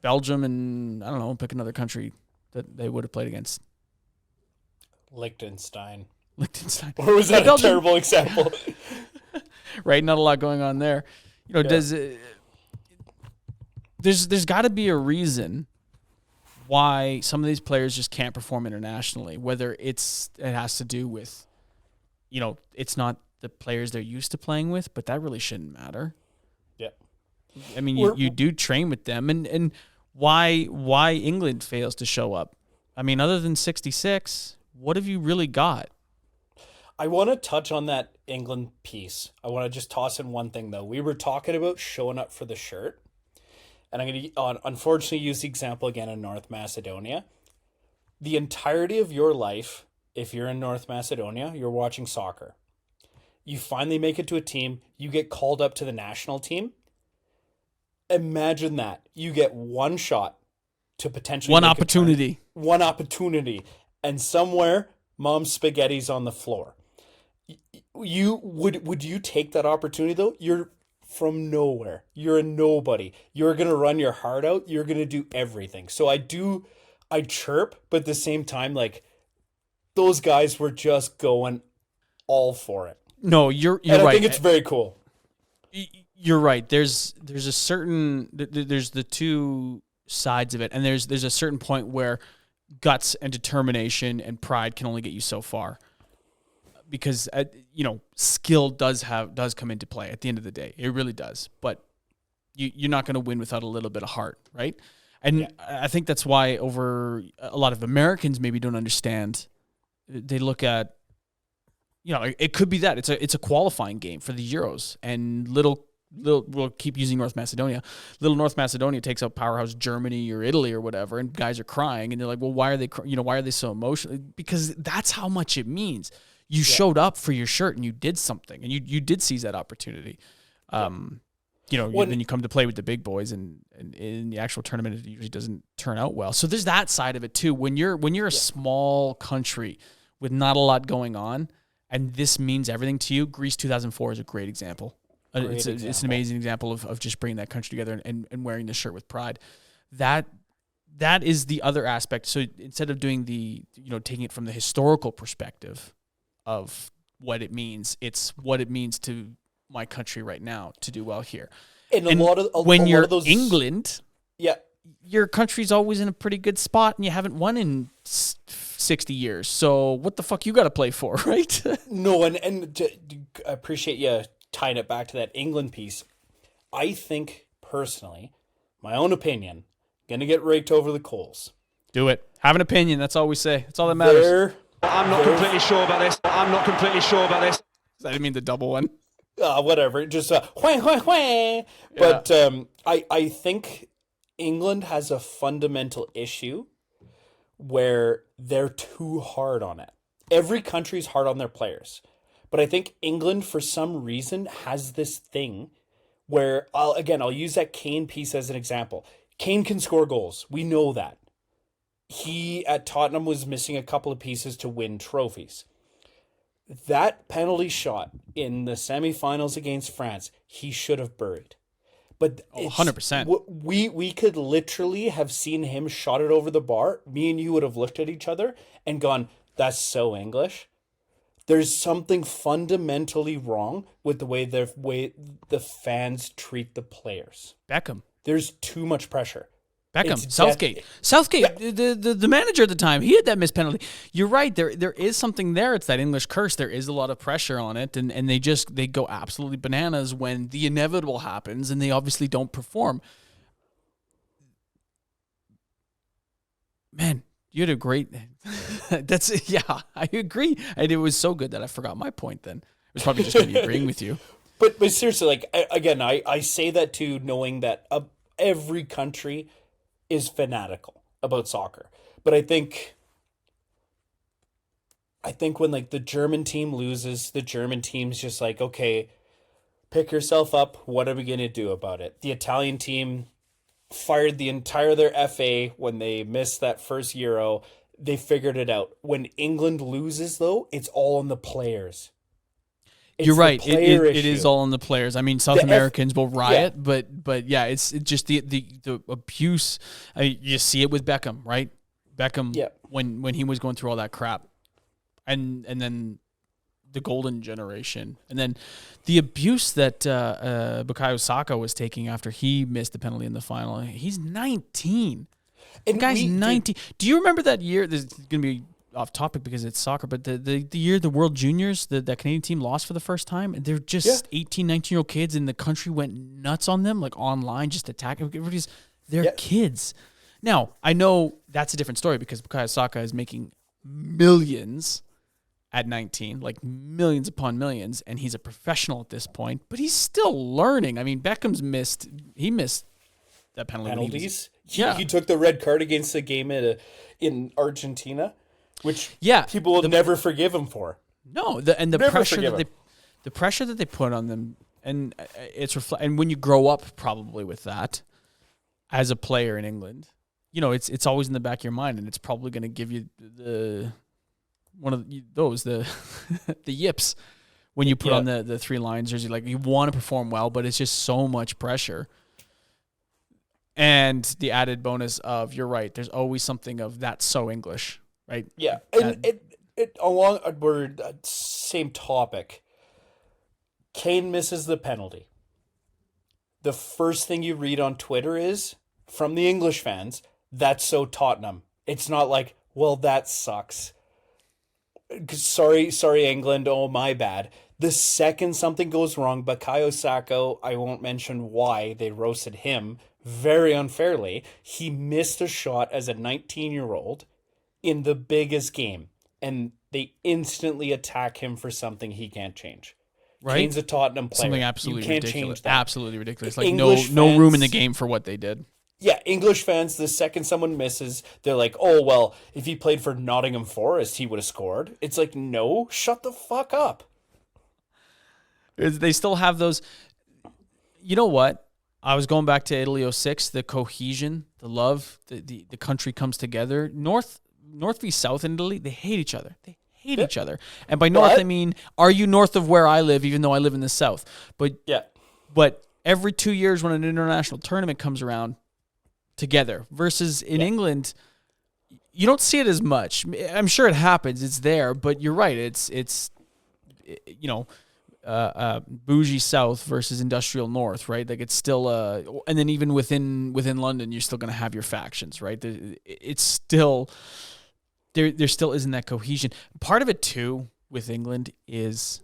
Belgium and, I don't know, pick another country that they would have played against. Liechtenstein. Or was that a terrible example? Right, not a lot going on there. There's got to be a reason why some of these players just can't perform internationally, whether it has to do with, it's not the players they're used to playing with, but that really shouldn't matter. Yeah. I mean, you do train with them, and why England fails to show up? I mean, other than 66, what have you really got? I want to touch on that England piece. I want to just toss in one thing, though. We were talking about showing up for the shirt, and I'm going to unfortunately use the example again in North Macedonia. The entirety of your life, if you're in North Macedonia, you're watching soccer. You finally make it to a team. You get called up to the national team. Imagine that. You get one shot to potentially one opportunity. One opportunity. And somewhere, mom's spaghetti's on the floor. Would you take that opportunity, though? You're from nowhere. You're a nobody. You're going to run your heart out. You're going to do everything. So I chirp, but at the same time, like, those guys were just going all for it. No, you're right. I think it's very cool. You're right. There's a certain there's the two sides of it, and there's a certain point where guts and determination and pride can only get you so far, because skill does come into play at the end of the day. It really does, but you're not going to win without a little bit of heart, right? And I think that's why a lot of Americans maybe don't understand. They look at, it could be that it's a qualifying game for the Euros, and we'll keep using North Macedonia. Little North Macedonia takes out powerhouse Germany or Italy or whatever, and guys are crying, and they're like, well, why are they so emotional? Because that's how much it means. You showed up for your shirt and you did something, and you did seize that opportunity. Then you come to play with the big boys, and in the actual tournament, it usually doesn't turn out well. So there's that side of it too. When you're a small country with not a lot going on, and this means everything to you, Greece 2004 is a great example. It's an amazing example of just bringing that country together and wearing the shirt with pride. That is the other aspect. So instead of doing taking it from the historical perspective of what it means, it's what it means to my country right now to do well here. And when you're England, yeah, your country's always in a pretty good spot, and you haven't won in 60 years. So what the fuck you got to play for, right? No, and I appreciate you tying it back to that England piece. I think, personally, my own opinion, going to get raked over the coals. Do it. Have an opinion. That's all we say. That's all that matters. I'm not completely sure about this. I didn't mean the double one. Whatever. Just whang, whang, whang. Yeah. But I think England has a fundamental issue where they're too hard on it. Every country's hard on their players. But I think England, for some reason, has this thing where, I'll use that Kane piece as an example. Kane can score goals. We know that. He, at Tottenham, was missing a couple of pieces to win trophies. That penalty shot in the semifinals against France, he should have buried. But 100%. We could literally have seen him shot it over the bar. Me and you would have looked at each other and gone, that's so English. There's something fundamentally wrong with the way the fans treat the players. Beckham. There's too much pressure. Beckham, Southgate, the manager at the time, he had that missed penalty. You're right. There is something there. It's that English curse. There is a lot of pressure on it, and they go absolutely bananas when the inevitable happens, and they obviously don't perform. Man, you had a great. I agree, and it was so good that I forgot my point. Then it was probably just me agreeing with you. But seriously, I say that too, knowing that every country is fanatical about soccer. But I think when the German team loses, the German team's just like, okay, pick yourself up. What are we going to do about it? The Italian team fired the entire their FA when they missed that first Euro. They figured it out. When England loses, though, it's all on the players. You're right. It is all on the players. I mean, South Americans will riot, but yeah, it's just the abuse. You see it with Beckham, right? Beckham, when he was going through all that crap, and then the golden generation, and then the abuse that Bukayo Saka was taking after he missed the penalty in the final. He's 19. And the guy's 19. Do you remember that year? This is going to be off topic because it's soccer, but the year the World Juniors, that Canadian team lost for the first time, and they're just 18, 19-year-old kids, and the country went nuts on them, like online, just attacking. They're kids. Now, I know that's a different story because Bukayo Saka is making millions at 19, like millions upon millions, and he's a professional at this point, but he's still learning. I mean, Beckham's missed that penalties. He took the red card against the game in Argentina, which people will never forgive him for. No, the pressure that they put on them, and and when you grow up probably with that as a player in England, you know, it's always in the back of your mind, and it's probably going to give you the yips when you put on the 3 Lions jersey. Like, you want to perform well, but it's just so much pressure. And the added bonus of, you're right, there's always something of that's so English, right? Yeah, and it along we're same topic. Kane misses the penalty. The first thing you read on Twitter is, from the English fans, that's so Tottenham. It's not like, well, that sucks. Sorry, England. Oh, my bad. The second something goes wrong, Bukayo Saka, I won't mention why they roasted him very unfairly. He missed a shot as a 19-year-old in the biggest game, and they instantly attack him for something he can't change. Right? Kane's a Tottenham player. Something absolutely ridiculous. Change that. Absolutely ridiculous. Like no room in the game for what they did. Yeah, English fans, the second someone misses, they're like, oh, well, if he played for Nottingham Forest, he would have scored. It's like, no, shut the fuck up. They still have those. You know what? I was going back to Italy 06, the cohesion, the love, the country comes together. North v South in Italy, they hate each other. They hate each other. And by north, I mean, are you north of where I live, even though I live in the south? But every 2 years when an international tournament comes around, together, versus in England, you don't see it as much. I'm sure it happens. It's there, but you're right. It's you know, bougie South versus industrial North, right? Like, it's still and then even within London, you're still going to have your factions, right? It's still there still isn't that cohesion. Part of it too with England is,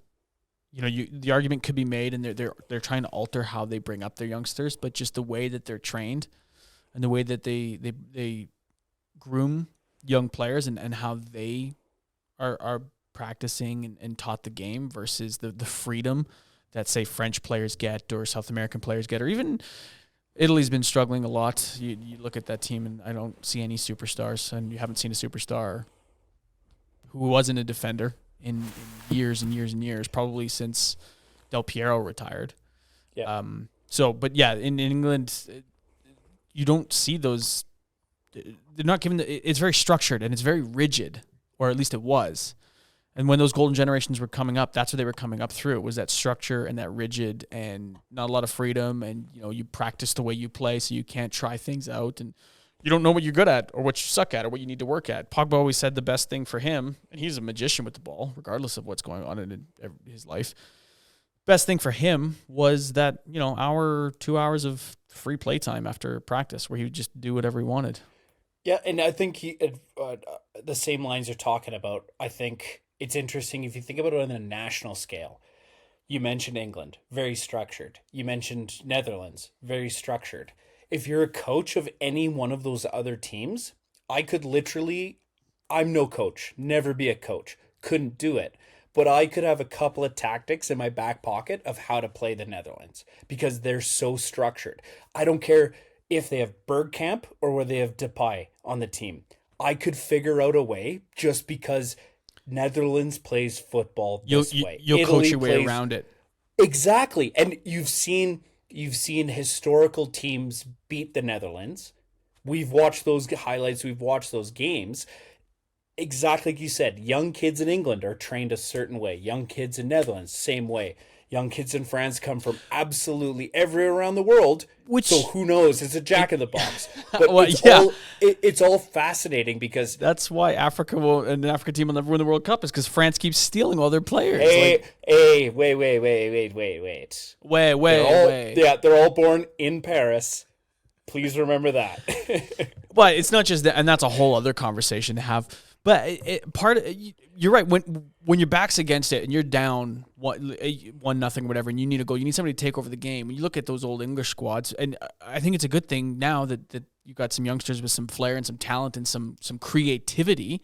you know, the argument could be made, and they're trying to alter how they bring up their youngsters, but just the way that they're trained and the way that they groom young players and how they are practicing and taught the game versus the freedom that, say, French players get or South American players get, or even Italy's been struggling a lot. You look at that team, and I don't see any superstars, and you haven't seen a superstar who wasn't a defender in years and years and years, probably since Del Piero retired. Yeah. But in England, you don't see those. They're not given. It's very structured and it's very rigid, or at least it was. And when those golden generations were coming up, that's what they were coming up through. It was that structure and that rigid and not a lot of freedom. And, you know, you practice the way you play, so you can't try things out, and you don't know what you're good at or what you suck at or what you need to work at. Pogba always said the best thing for him, and he's a magician with the ball, regardless of what's going on in his life. Best thing for him was that, you know, 2 hours of free playtime after practice where he would just do whatever he wanted. Yeah, and I think the same lines you're talking about. I think it's interesting if you think about it on a national scale. You mentioned England, very structured. You mentioned Netherlands, very structured. If you're a coach of any one of those other teams, I'm no coach, never be a coach, couldn't do it. But I could have a couple of tactics in my back pocket of how to play the Netherlands because they're so structured. I don't care if they have Bergkamp or whether they have Depay on the team. I could figure out a way just because Netherlands plays football this way. You'll Italy coach your way around it. Exactly. And you've seen historical teams beat the Netherlands. We've watched those highlights. We've watched those games. Exactly like you said, young kids in England are trained a certain way. Young kids in Netherlands, same way. Young kids in France come from absolutely everywhere around the world. So who knows? It's a jack-in-the-box. But it's all fascinating because... That's why an African team will never win the World Cup is because France keeps stealing all their players. Wait. Yeah, they're all born in Paris. Please remember that. But it's not just that, and that's a whole other conversation to have. But you're right. When your back's against it and you're down 1-0, whatever, and you need a goal, you need somebody to take over the game. When you look at those old English squads, and I think it's a good thing now that you got some youngsters with some flair and some talent and some creativity.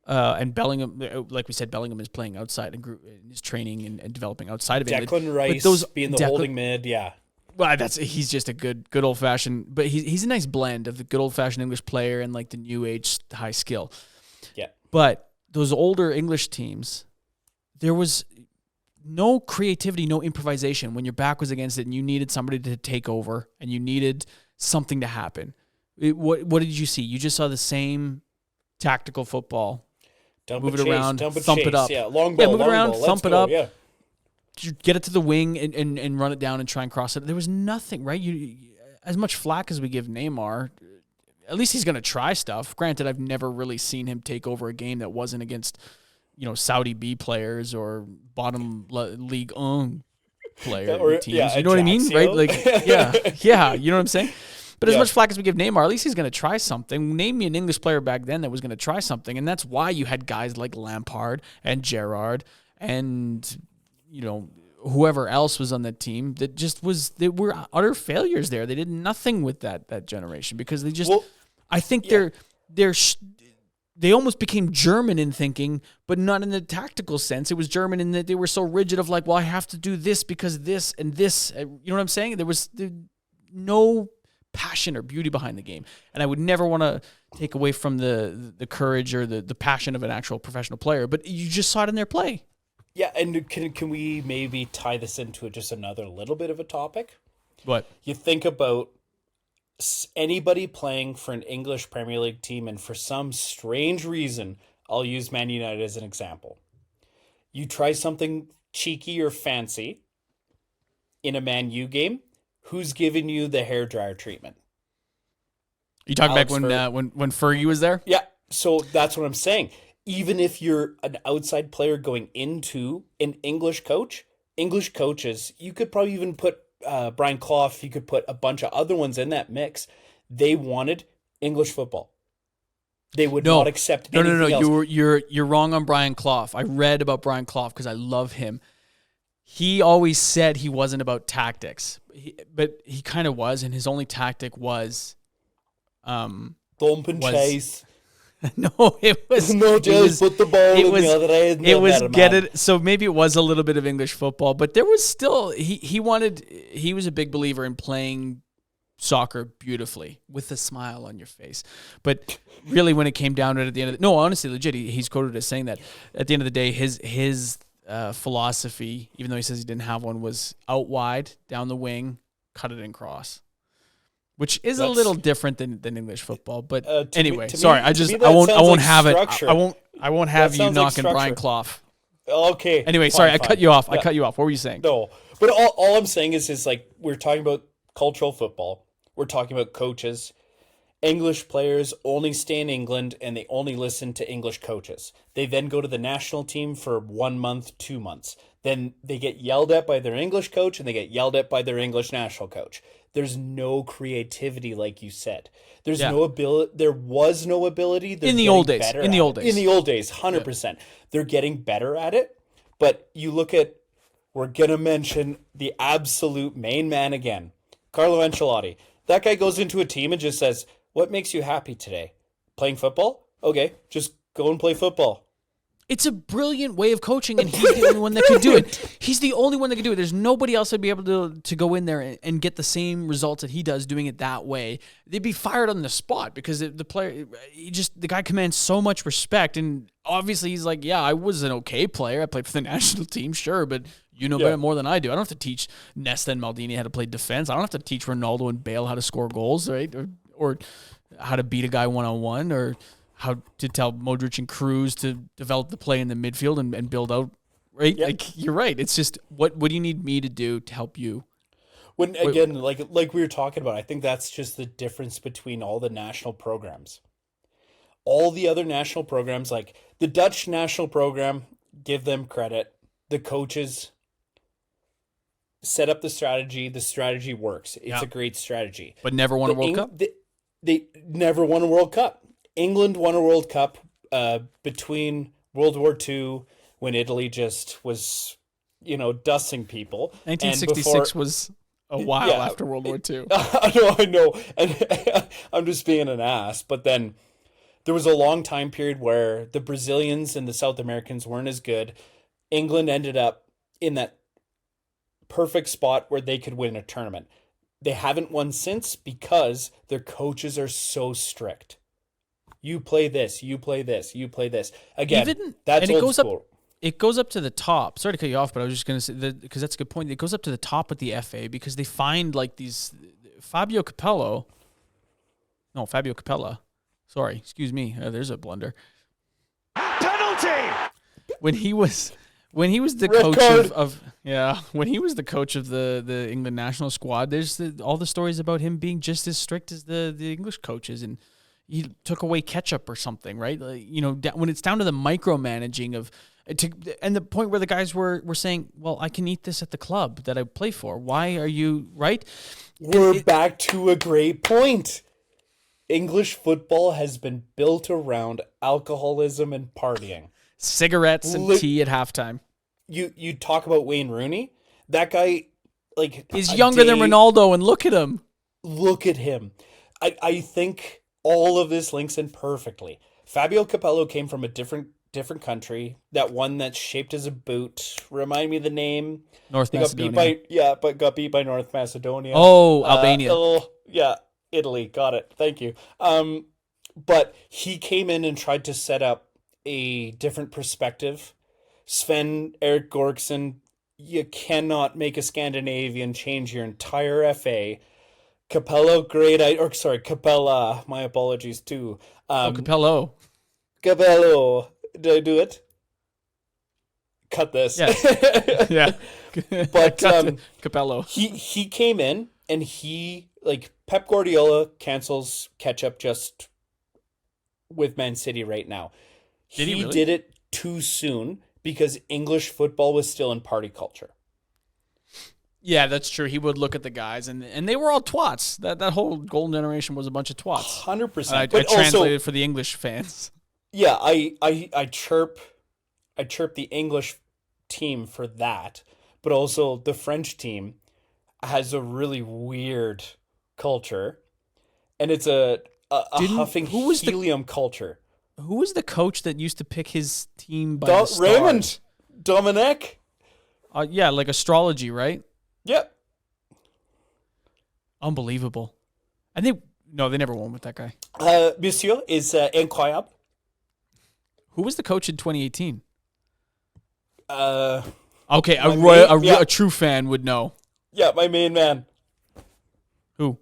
And Bellingham, like we said, Bellingham is playing outside and is training and developing outside of England. Declan Rice being the holding mid, yeah. Well, he's just a good old fashioned, but he's a nice blend of the good old fashioned English player and like the new age high skill. Yeah. But those older English teams, there was no creativity, no improvisation when your back was against it and you needed somebody to take over and you needed something to happen. What did you see? You just saw the same tactical football. Move it around, thump it up. Yeah, long ball, move it around, thump it up. Yeah. Get it to the wing and run it down and try and cross it. There was nothing, right? You as much flack as we give Neymar, at least he's going to try stuff. Granted, I've never really seen him take over a game that wasn't against, Saudi B players or bottom League teams. You know what I mean, right? Like, yeah, you know what I'm saying? But as much flack as we give Neymar, at least he's going to try something. Name me an English player back then that was going to try something, and that's why you had guys like Lampard and Gerrard and whoever else was on that team that they were utter failures there. They did nothing with that generation because they just. I think they almost became German in thinking, but not in the tactical sense. It was German in that they were so rigid of like, well, I have to do this because this and this. You know what I'm saying? There was no passion or beauty behind the game. And I would never want to take away from the courage or the passion of an actual professional player, but you just saw it in their play. Yeah, and can we maybe tie this into just another little bit of a topic? What? You think about anybody playing for an English Premier League team, and for some strange reason, I'll use Man United as an example. You try something cheeky or fancy in a Man U game, who's giving you the hairdryer treatment? You talking back when Fergie was there? Yeah, so that's what I'm saying. Even if you're an outside player going into an English coaches, you could probably even put Brian Clough, you could put a bunch of other ones in that mix. They wanted English football. They would not accept anything else. You're wrong on Brian Clough. I read about Brian Clough because I love him. He always said he wasn't about tactics, but he kind of was, and his only tactic was thump and chase. No, it was put the ball in the other end. It was get it. So maybe it was a little bit of English football, but there was still he was a big believer in playing soccer beautifully with a smile on your face. But really, when it came down to it at the end of the, no, honestly, legit, he's quoted as saying that at the end of the day, his philosophy, even though he says he didn't have one, was out wide, down the wing, cut it and cross. Which is a little different than English football, but anyway, sorry, I won't have you knocking Brian Clough. Okay. Anyway, sorry, I cut you off. I cut you off. What were you saying? No, but all I'm saying is like we're talking about cultural football. We're talking about coaches. English players only stay in England and they only listen to English coaches. They then go to the national team for 1 month, 2 months. Then they get yelled at by their English coach and they get yelled at by their English national coach. There's no creativity, like you said. There's no ability. There was no ability. In the old days. 100%. They're getting better at it. But you look at, we're going to mention the absolute main man again, Carlo Ancelotti. That guy goes into a team and just says, what makes you happy today? Playing football? Okay, just go and play football. It's a brilliant way of coaching, and he's the only one that could do it. He's the only one that could do it. There's nobody else that'd be able to go in there and get the same results that he does doing it that way. They'd be fired on the spot because the guy commands so much respect, and obviously he's like, yeah, I was an okay player. I played for the national team, sure, but you know better more than I do. I don't have to teach Nesta and Maldini how to play defense. I don't have to teach Ronaldo and Bale how to score goals, right? Or how to beat a guy one-on-one, or how to tell Modric and Kroos to develop the play in the midfield and build out, right? Yep. Like, you're right. It's just, what do you need me to do to help you? When again, like we were talking about, I think that's just the difference between all the national programs. All the other national programs, like the Dutch national program, give them credit. The coaches set up the strategy. The strategy works. It's a great strategy. But never won a World Cup? They never won a World Cup. England won a World Cup between World War II, when Italy just was, dusting people. 1966 was a while after World War II. I know. And I'm just being an ass. But then there was a long time period where the Brazilians and the South Americans weren't as good. England ended up in that perfect spot where they could win a tournament. They haven't won since because their coaches are so strict. You play this, you play this, you play this. Again, that's old school. It goes up to the top. Sorry to cut you off, but I was just going to say, because that's a good point. It goes up to the top with the FA because they find like these Fabio Capello. No, Fabio Capella. Sorry, excuse me. There's a blunder. Penalty! When he was the coach when he was the coach of the England national squad, there's all the stories about him being just as strict as the English coaches, and he took away ketchup or something, right? Like, when it's down to the micromanaging and the point where the guys were saying, well, I can eat this at the club that I play for. Why are you, right? We're back to a great point. English football has been built around alcoholism and partying. Cigarettes and tea at halftime. You talk about Wayne Rooney. That guy, is younger than Ronaldo, and look at him. Look at him. I think all of this links in perfectly. Fabio Capello came from a different country. That one that's shaped as a boot. Remind me the name. North Macedonia. But got beat by North Macedonia. Oh, Albania. Italy. Got it. Thank you. But he came in and tried to set up a different perspective. Sven-Erik Gorkson, you cannot make a Scandinavian change your entire FA. Capella, Capella, my apologies too. Capello. Capello, did I do it? Cut this. Yeah. But Capello. He came in and Pep Guardiola cancels ketchup just with Man City right now. He did it too soon because English football was still in party culture. Yeah, that's true. He would look at the guys, and they were all twats. That whole golden generation was a bunch of twats. 100%. I translated for the English fans. Yeah, I chirp the English team for that, but also the French team has a really weird culture, and it's a huffing helium culture. Who was the coach that used to pick his team by the stars? Raymond Dominic. Yeah, like astrology, right? Yep. Unbelievable. And they never won with that guy. Monsieur is incroyable. Who was the coach in 2018? Okay, a true fan would know. Yeah, my main man. Who?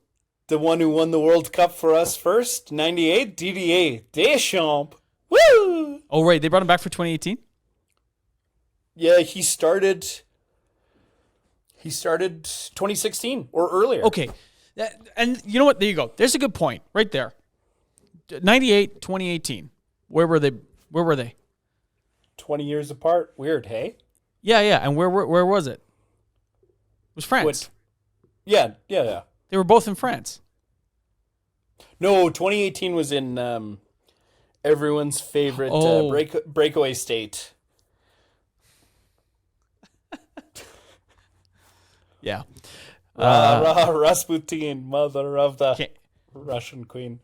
The one who won the World Cup for us first, 98, Didier Deschamps. Woo! Oh, right. They brought him back for 2018? Yeah, he started 2016 or earlier. Okay. And you know what? There you go. There's a good point right there. 98, 2018. Where were they? 20 years apart. Weird, hey? Yeah. And where was it? It was France. Yeah. They were both in France. No, 2018 was in everyone's favorite breakaway state. Yeah. Rasputin, mother of the Russian queen.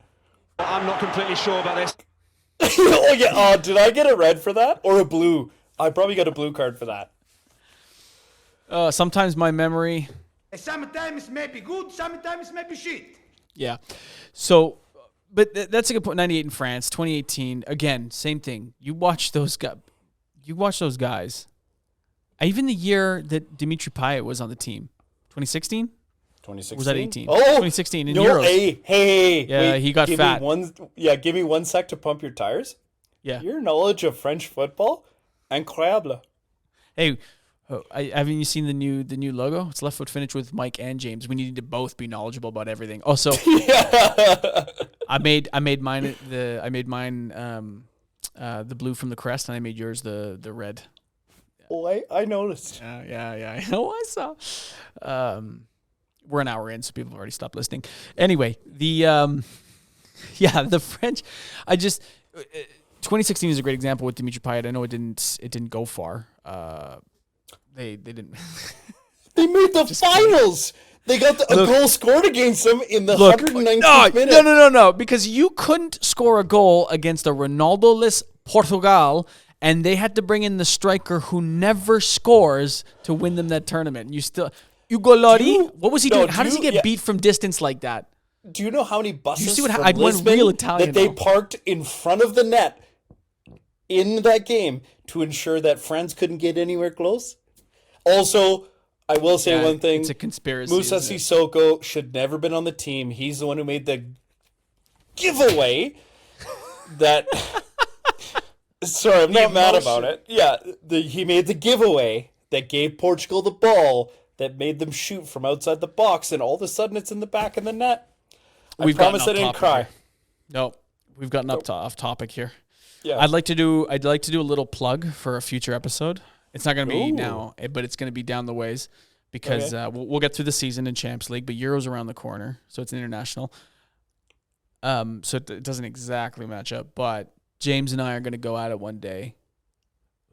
I'm not completely sure about this. Oh, yeah. Oh, did I get a red for that? Or a blue? I probably got a blue card for that. Sometimes my memory... Sometimes may be good, sometimes may be shit. Yeah. So, but that's a good point. 98 in France, 2018. Again, same thing. You watch those guys. Even the year that Dimitri Payet was on the team. 2016? 2016? Or was that 18? Oh! 2016 in Euros. Hey. Yeah, wait, he got fat. Give me 1 sec to pump your tires. Yeah. Your knowledge of French football? Incroyable. Hey, haven't you seen the new logo? It's left foot finish with Mike and James. We need to both be knowledgeable about everything. Also, I made mine the blue from the crest, and I made yours the red. Oh, I noticed. Yeah. I know. I saw. We're an hour in, so people have already stopped listening. Anyway, the French. 2016 is a great example with Dimitri Payet. I know it didn't go far. They didn't. They made the finals. They got a goal scored against them in the 119th minute. No. Because you couldn't score a goal against a Ronaldo-less Portugal, and they had to bring in the striker who never scores to win them that tournament. Hugo Lloris, what was he doing? How does he get beat from distance like that? Do you know how many buses from Lisbon went real Italian, that they parked in front of the net in that game to ensure that France couldn't get anywhere close? Also, I will say one thing. It's a conspiracy. Moussa Sissoko should never been on the team. He's the one who made the giveaway that... Sorry, I'm not mad about it. Yeah, he made the giveaway that gave Portugal the ball that made them shoot from outside the box, and all of a sudden it's in the back of the net. I promise I didn't cry. No, we've gotten off topic here. Yeah. I'd like to do a little plug for a future episode. It's not going to be now, but it's going to be down the ways because we'll get through the season in Champions League, but Euro's around the corner, so it's international. So it doesn't exactly match up, but James and I are going to go at it one day.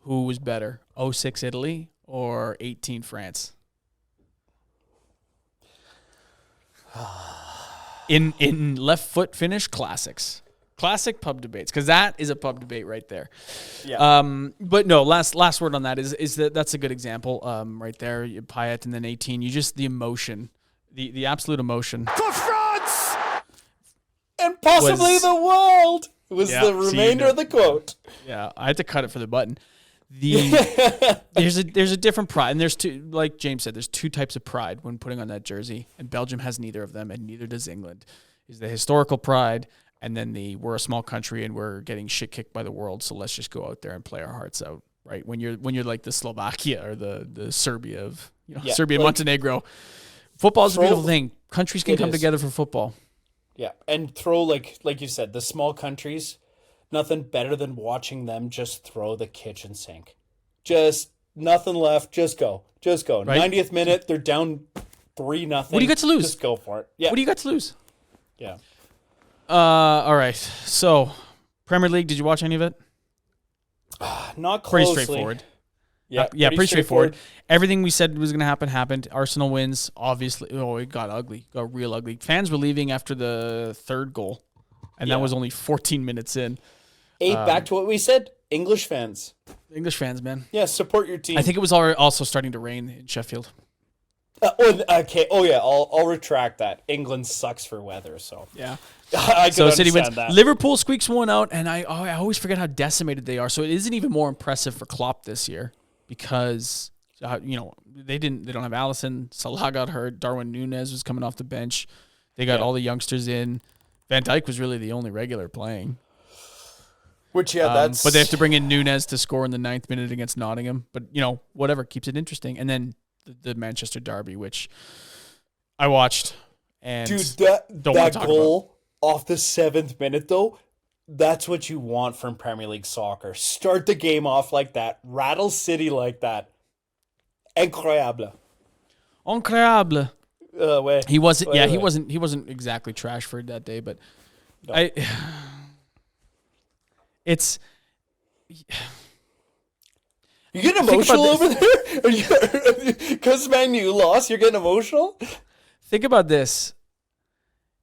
Who was better, 06 Italy or 18 France? In left foot finish classics. Classic pub debates, because that is a pub debate right there. Yeah. But no, last word on that is that's a good example right there. Payet and then 18. The emotion, the absolute emotion. For France! And possibly the world was the remainder of the quote. Yeah, I had to cut it for the button. There's a different pride, and there's two, like James said, there's two types of pride when putting on that jersey, and Belgium has neither of them, and neither does England. Is the historical pride, and then we're a small country and we're getting shit kicked by the world, so let's just go out there and play our hearts out, right? When you're like the Slovakia or the Serbia of Serbia and Montenegro, football is a beautiful thing. Countries can come together for football. Yeah, and throw like you said, the small countries. Nothing better than watching them just throw the kitchen sink. Just nothing left. Just go. Right? 90th minute, they're down 3-0. What do you got to lose? Just go for it. Yeah. What do you got to lose? Yeah. All right. So, Premier League, did you watch any of it? Not closely. Pretty straightforward. Yeah, pretty straightforward. Everything we said was going to happen happened. Arsenal wins, obviously. Oh, it got ugly. Got real ugly. Fans were leaving after the third goal, and that was only 14 minutes in. Back to what we said. English fans, man. Yeah, support your team. I think it was also starting to rain in Sheffield. Okay. Oh yeah. I'll retract that. England sucks for weather. So yeah. So City wins. That. Liverpool squeaks one out, and I always forget how decimated they are. So it isn't even more impressive for Klopp this year because they don't have Alisson. Salah got hurt. Darwin Núñez was coming off the bench. They got all the youngsters in. Van Dijk was really the only regular playing. Which, that's... But they have to bring in Núñez to score in the 9th minute against Nottingham. But, whatever, keeps it interesting. And then the Manchester derby, which I watched. And dude, that goal off the 7th minute, though, that's what you want from Premier League soccer. Start the game off like that. Rattle City like that. Incroyable. He wasn't exactly Trashford that day, but no. It's... You getting emotional over there? Because Man U lost, you're getting emotional? Think about this.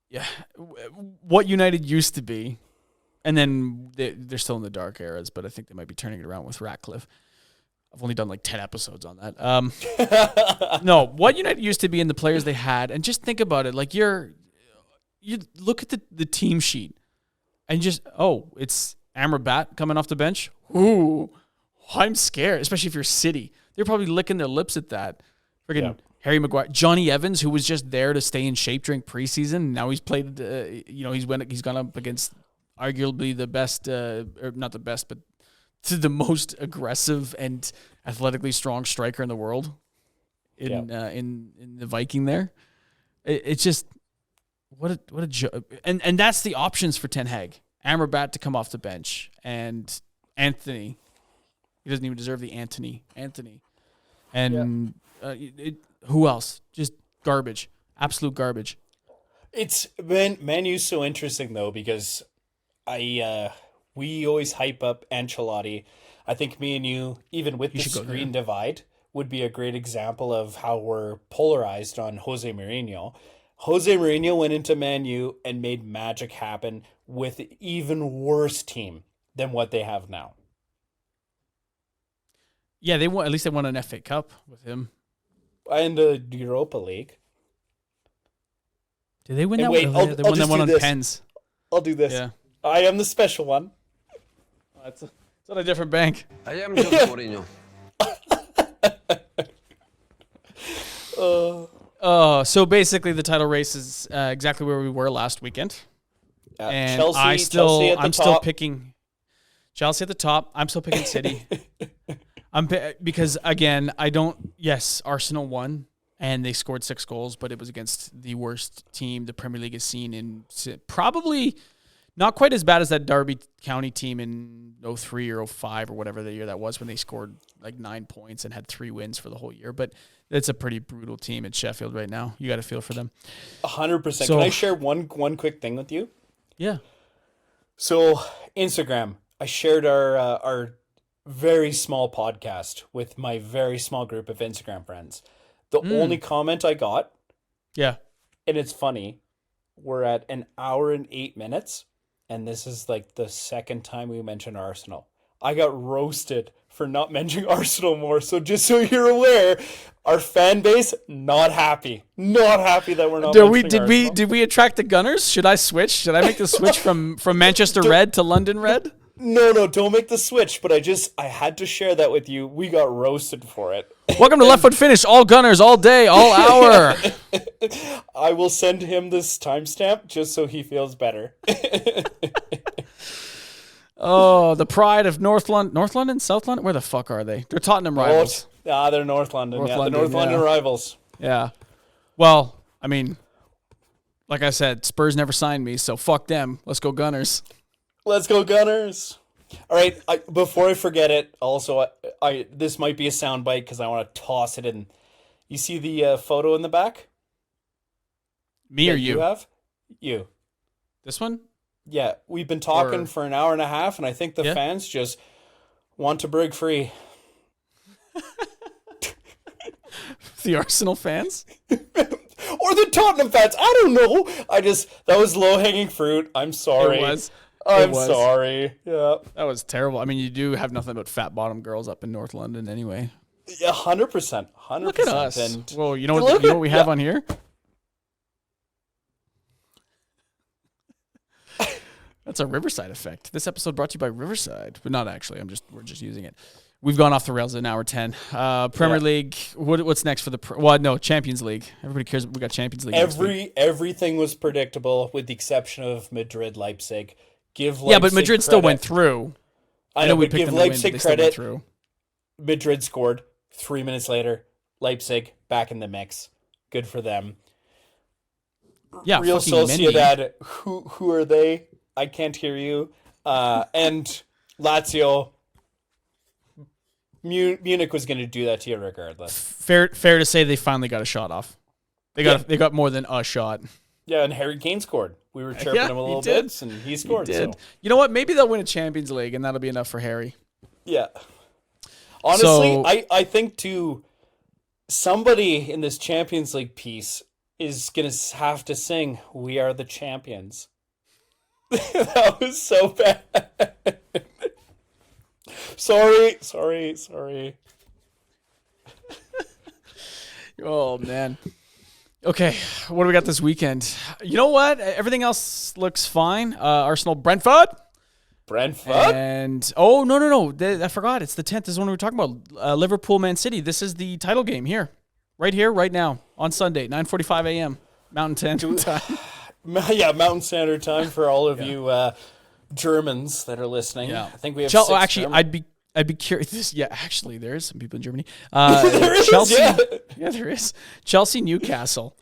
Yeah, what United used to be, and then they're still in the dark eras, but I think they might be turning it around with Ratcliffe. I've only done like 10 episodes on that. No, what United used to be and the players they had, and just think about it. Like you look at the team sheet, and just it's Amrabat coming off the bench. Ooh, I'm scared, especially if you're City. They're probably licking their lips at that. Friggin' Harry Maguire, Johnny Evans, who was just there to stay in shape during preseason. Now he's played. He's gone up against arguably the best, or not the best, but to the most aggressive and athletically strong striker in the world. In the Viking there, it's just what a joke. And that's the options for Ten Hag. Amrabat to come off the bench, and Anthony. He doesn't even deserve the Anthony. And who else? Just garbage. Absolute garbage. It's Man U's so interesting though, because we we always hype up Ancelotti. I think me and you, even with the screen divide, would be a great example of how we're polarized on Jose Mourinho. Jose Mourinho went into Man U and made magic happen with an even worse team than what they have now. Yeah, they won. At least they won an FA Cup with him. And the Europa League. Did they win that wait, one? They won that one on pens. I'll do this. Yeah. I am the special one. It's on a different bank. I am Jose Mourinho. So basically the title race is exactly where we were last weekend. And Chelsea, I'm top. still picking Chelsea at the top. I'm still picking City. Because again, Arsenal won and they scored 6 goals, but it was against the worst team the Premier League has seen in probably not quite as bad as that Derby County team in 03 or 05 or whatever the year that was when they scored like 9 points and had 3 wins for the whole year. But it's a pretty brutal team at Sheffield right now. You got to feel for them. 100%. Can I share one quick thing with you? Yeah. So Instagram, I shared our very small podcast with my very small group of Instagram friends. The only comment I got, and it's funny, we're at an hour and 8 minutes, and this is like the second time we mentioned Arsenal. I got roasted for not mentioning Arsenal more. So just so you're aware, our fan base not happy that we're not. Did we attract the Gunners? Should I switch? Should I make the switch from Manchester Red to London Red? No, don't make the switch. But I had to share that with you. We got roasted for it. Welcome to Left Foot Finish. All Gunners, all day, all hour. I will send him this timestamp just so he feels better. Oh, the pride of North London, South London. Where the fuck are they? They're Tottenham rivals. They're North London. The North London rivals. Yeah. Well, I mean, like I said, Spurs never signed me, so fuck them. Let's go Gunners. Let's go Gunners. All right. Before I forget it, also, this might be a soundbite because I want to toss it in. You see the photo in the back? Me or you? You have? You. This one? Yeah. We've been talking for an hour and a half, and I think the fans just want to break free. The Arsenal fans? Or the Tottenham fans. I don't know. That was low-hanging fruit. I'm sorry. It was. I'm sorry. Yeah. That was terrible. I mean, you do have nothing but fat bottom girls up in North London anyway. Yeah, 100%. 100%. Look at us. Well, you know what we have on here? That's a Riverside effect. This episode brought to you by Riverside, but not actually. We're just using it. We've gone off the rails in hour 10. Premier League. What's next for Champions League. Everybody cares. We got Champions League. Everything was predictable with the exception of Madrid, Leipzig. But Madrid still went through. I know we picked give them Leipzig to win, credit. Through. Madrid scored 3 minutes later. Leipzig back in the mix. Good for them. Yeah, Real Sociedad. Who are they? I can't hear you. And Lazio. Munich was going to do that to you regardless. Fair to say they finally got a shot off. They got more than a shot. Yeah, and Harry Kane scored. We were chirping him a little bit, and he scored. He did. So. You know what? Maybe they'll win a Champions League, and that'll be enough for Harry. Yeah. Honestly, I think too, somebody in this Champions League piece is going to have to sing "We Are the Champions." That was so bad. Sorry. Oh, man. Okay, what do we got this weekend? You know what? Everything else looks fine. Arsenal, Brentford. And, no. I forgot. It's the 10th. This is one we were talking about. Liverpool, Man City. This is the title game here, right now, on Sunday, 9:45 a.m. Mountain Time. Yeah, Mountain Standard Time for all of you Germans that are listening. Yeah. I think we have actually, I'd be curious. Yeah, actually, there is some people in Germany. Chelsea, yeah, there is. Chelsea, Newcastle.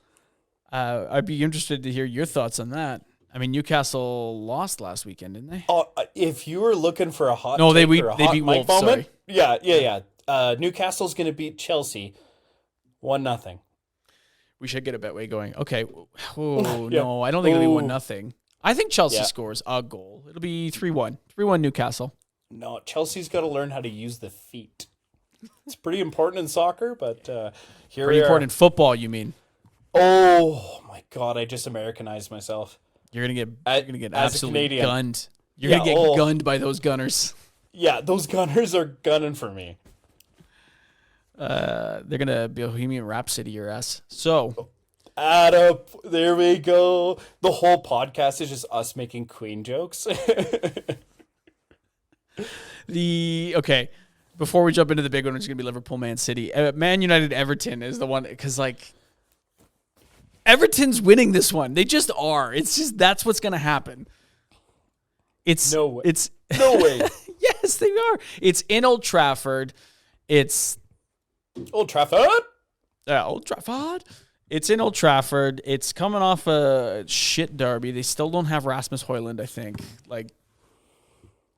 I'd be interested to hear your thoughts on that. I mean, Newcastle lost last weekend, didn't they? Oh, if you were looking for a hot they beat Wolves. Moment, yeah. Newcastle's going to beat Chelsea 1-0. We should get a Betway going. Okay. Oh, no, I don't think it'll be 1-0. I think Chelsea Yeah. scores a goal. It'll be 3-1. 3-1 Newcastle. No, Chelsea's got to learn how to use the feet. It's pretty important in soccer, but here Pretty we are. important in football, you mean? Oh my God! I just Americanized myself. You're gonna get As a absolutely Canadian. gunned. You're gonna get gunned by those gunners. Yeah, those gunners are gunning for me. They're gonna Bohemian Rhapsody your ass. So There we go. The whole podcast is just us making Queen jokes. okay, before we jump into the big one, it's gonna be Liverpool, Man City, Man United, Everton is the one because like Everton's winning this one. They just are. It's just that's what's gonna happen. It's No way. It's No way. yes, they are. It's in Old Trafford. It's Old Trafford. Old Trafford. It's in Old Trafford. It's coming off a shit derby. They still don't have Rasmus Højlund, I think. Like,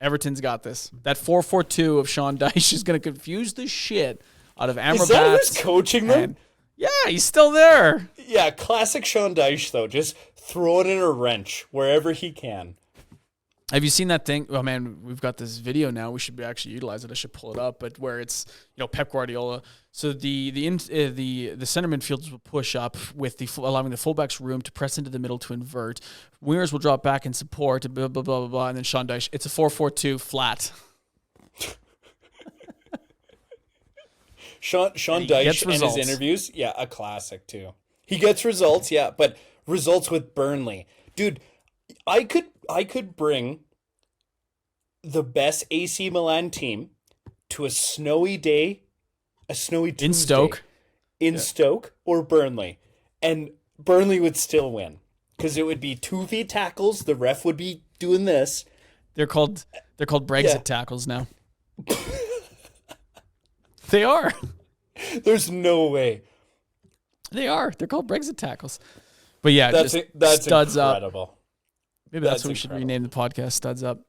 Everton's got this. That 4-4-2 of Sean Dyche is going to confuse the shit out of Amrabat. Is that who's coaching them? Yeah, he's still there. Yeah, classic Sean Dyche, though. Just throwing in a wrench wherever he can. Have you seen that thing? Oh man, we've got this video now. We should actually utilize it. I should pull it up. But where it's Pep Guardiola. So the center midfielders will push up with allowing the fullbacks room to press into the middle to invert. Wingers will drop back and support. Blah blah blah blah blah. And then Sean Dyche. It's a 4-4-2 flat. Sean Dyche in his interviews, yeah, a classic too. He gets results, yeah, but results with Burnley, dude. I could bring the best AC Milan team to a snowy day, a snowy Tuesday in Stoke or Burnley, and Burnley would still win because it would be 2v tackles. The ref would be doing this. They're called Brexit tackles now. They are. There's no way. They are. They're called Brexit tackles. But yeah, that's studs incredible. Up. Maybe that's what we should rename the podcast. Studs up.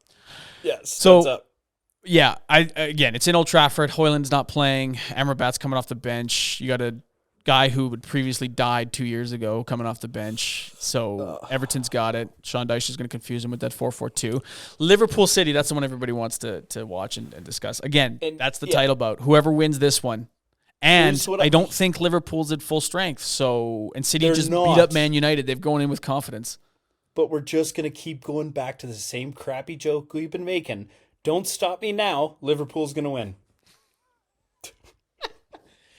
Yeah, studs up. Yeah, again, it's in Old Trafford. Højlund's not playing. Amrabat's coming off the bench. You got a guy who had previously died 2 years ago coming off the bench. So Everton's got it. Sean Dyche is going to confuse him with that 4-4-2. Liverpool City, that's the one everybody wants to watch and discuss. Again, that's the title bout. Whoever wins this one. And I don't think Liverpool's at full strength. And City just beat up Man United. They've gone in with confidence. But we're just going to keep going back to the same crappy joke we've been making. Don't stop me now. Liverpool's going to win.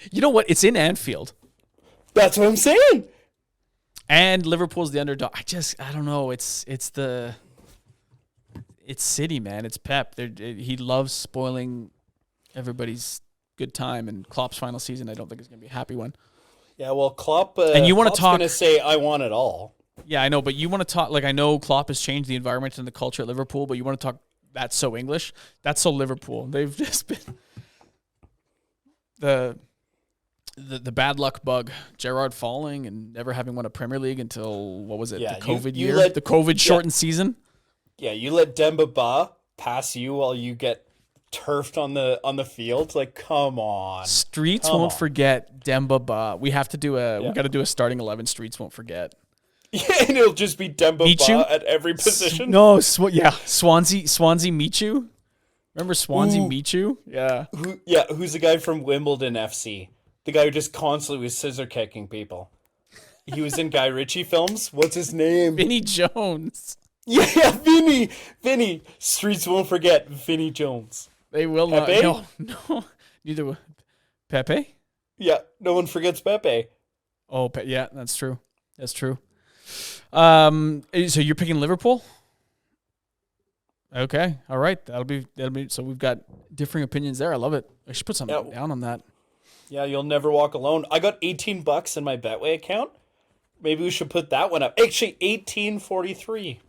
You know what? It's in Anfield. That's what I'm saying. And Liverpool's the underdog. I don't know. It's City, man. It's Pep. He loves spoiling everybody's good time. And Klopp's final season, I don't think is going to be a happy one. Yeah, well, Klopp. And you want to talk? Going to say, "I want it all." Yeah, I know, but you want to talk, like I know Klopp has changed the environment and the culture at Liverpool, but you want to talk, that's so English, that's so Liverpool. They've just been the bad luck bug, Gerrard falling and never having won a Premier League until, what was it, the COVID year, the COVID shortened season? Yeah, you let Demba Ba pass you while you get turfed on the field. Like, come on. Streets won't forget Demba Ba. We have to do we got to do a starting 11. Streets won't forget. Yeah, and it'll just be Demba Ba at every position. Swansea Michu. Remember Swansea Michu? Yeah. Who's the guy from Wimbledon FC? The guy who just constantly was scissor kicking people. He was in Guy Ritchie films. What's his name? Vinnie Jones. Yeah, Vinny. Streets won't forget Vinnie Jones. They will Pepe? not. No. Neither will. Pepe? Yeah, no one forgets Pepe. Oh, yeah, that's true. That's true. So you're picking Liverpool? Okay, all right. That'll be. So we've got differing opinions there. I love it. I should put something down on that. Yeah, you'll never walk alone. I got $18 in my Betway account. Maybe we should put that one up. Actually, $18.43.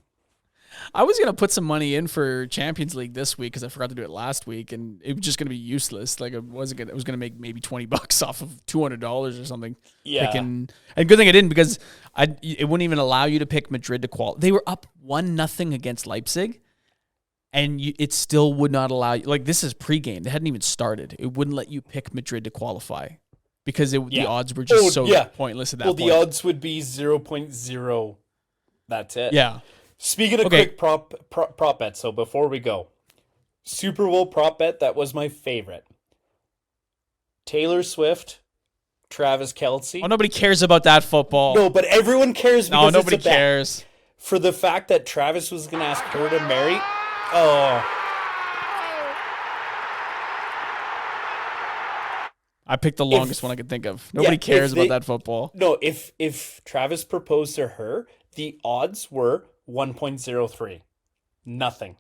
I was gonna put some money in for Champions League this week because I forgot to do it last week, and it was just gonna be useless. Like I was gonna make maybe $20 off of $200 or something. Yeah, and good thing I didn't because it wouldn't even allow you to pick Madrid to qualify. They were up 1-0 against Leipzig, and it still would not allow you. Like this is pregame; they hadn't even started. It wouldn't let you pick Madrid to qualify because the odds were just pointless at that point. Well, the odds would be 0.0. That's it. Yeah. Speaking of quick prop bets, so before we go, Super Bowl prop bet that was my favorite. Taylor Swift, Travis Kelce. Oh, nobody cares about that football. No, but everyone cares because nobody it's a bet. cares. For the fact that Travis was going to ask her to marry. Oh. I picked the longest one I could think of. Nobody cares about that football. No, if Travis proposed to her, the odds were 1.03. Nothing.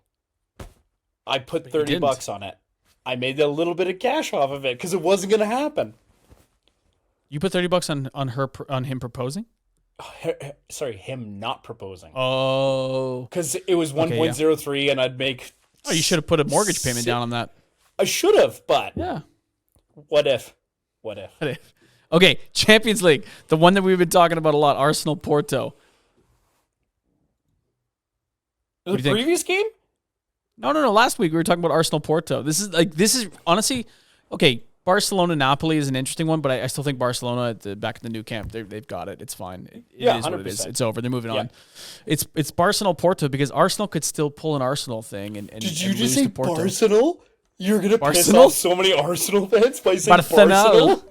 I put $30 on it. I made a little bit of cash off of it because it wasn't going to happen. You put $30 on him proposing? Sorry, him not proposing. Oh. Because it was 1.03 and I'd make... Oh, you should have put a mortgage payment down on that. I should have, but... Yeah. What if? Okay, Champions League. The one that we've been talking about a lot. Arsenal-Porto. The previous game? No. Last week we were talking about Arsenal-Porto. This is honestly... Okay, Barcelona-Napoli is an interesting one, but I still think Barcelona back in the new camp, they've got it. It's fine. It is what it is. It's over. They're moving on. It's Barcelona-Porto because Arsenal could still pull an Arsenal thing and Did you and just lose say to Porto. Arsenal? You're going to piss off so many Arsenal fans by saying Arsenal.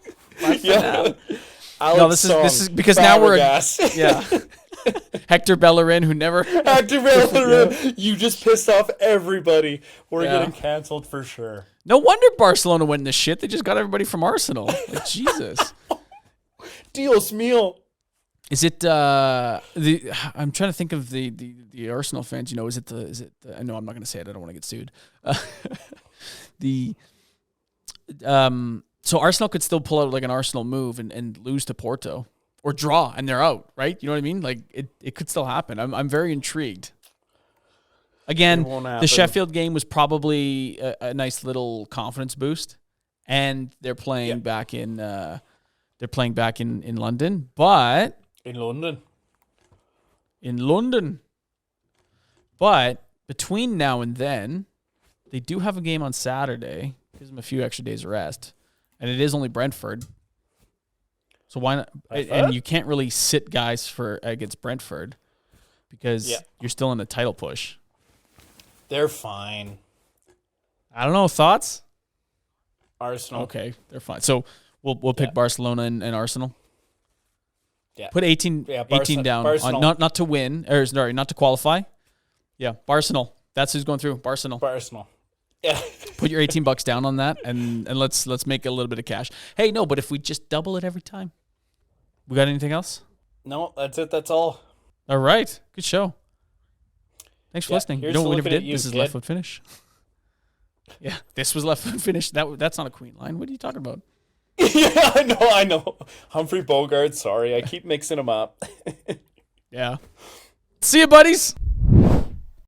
Yeah. No, this is because now we're Hector Bellerin, who never Hector Bellerin, you just pissed off everybody. We're getting canceled for sure. No wonder Barcelona went in this shit. They just got everybody from Arsenal. Like, Jesus. Dios mío. Is it I'm trying to think of the Arsenal fans. You know, is it I know I'm not going to say it. I don't want to get sued. So Arsenal could still pull out like an Arsenal move and lose to Porto or draw and they're out, right? You know what I mean? Like it could still happen. I'm very intrigued. Again, the Sheffield game was probably a nice little confidence boost, and they're playing back in London, but in London. But between now and then, they do have a game on Saturday. Gives them a few extra days of rest, and it is only Brentford. So why not? And you can't really sit guys against Brentford because you're still in a title push. They're fine. I don't know. Thoughts? Arsenal. Okay, they're fine. So we'll pick Barcelona and Arsenal. Yeah. Put 18 down on not to win or sorry, not to qualify. Yeah, Barcelona. That's who's going through. Barcelona. Yeah. Put your $18 down on that and let's make a little bit of cash. Hey, no, but if we just double it every time. We got anything else? No, that's it. That's all. All right. Good show. Thanks for listening. You know what we never did? This is Left Foot Finish. Yeah, this was Left Foot Finish. That's not a Queen line. What are you talking about? Yeah, I know. Humphrey Bogart. Sorry, I keep mixing them up. Yeah. See you, buddies.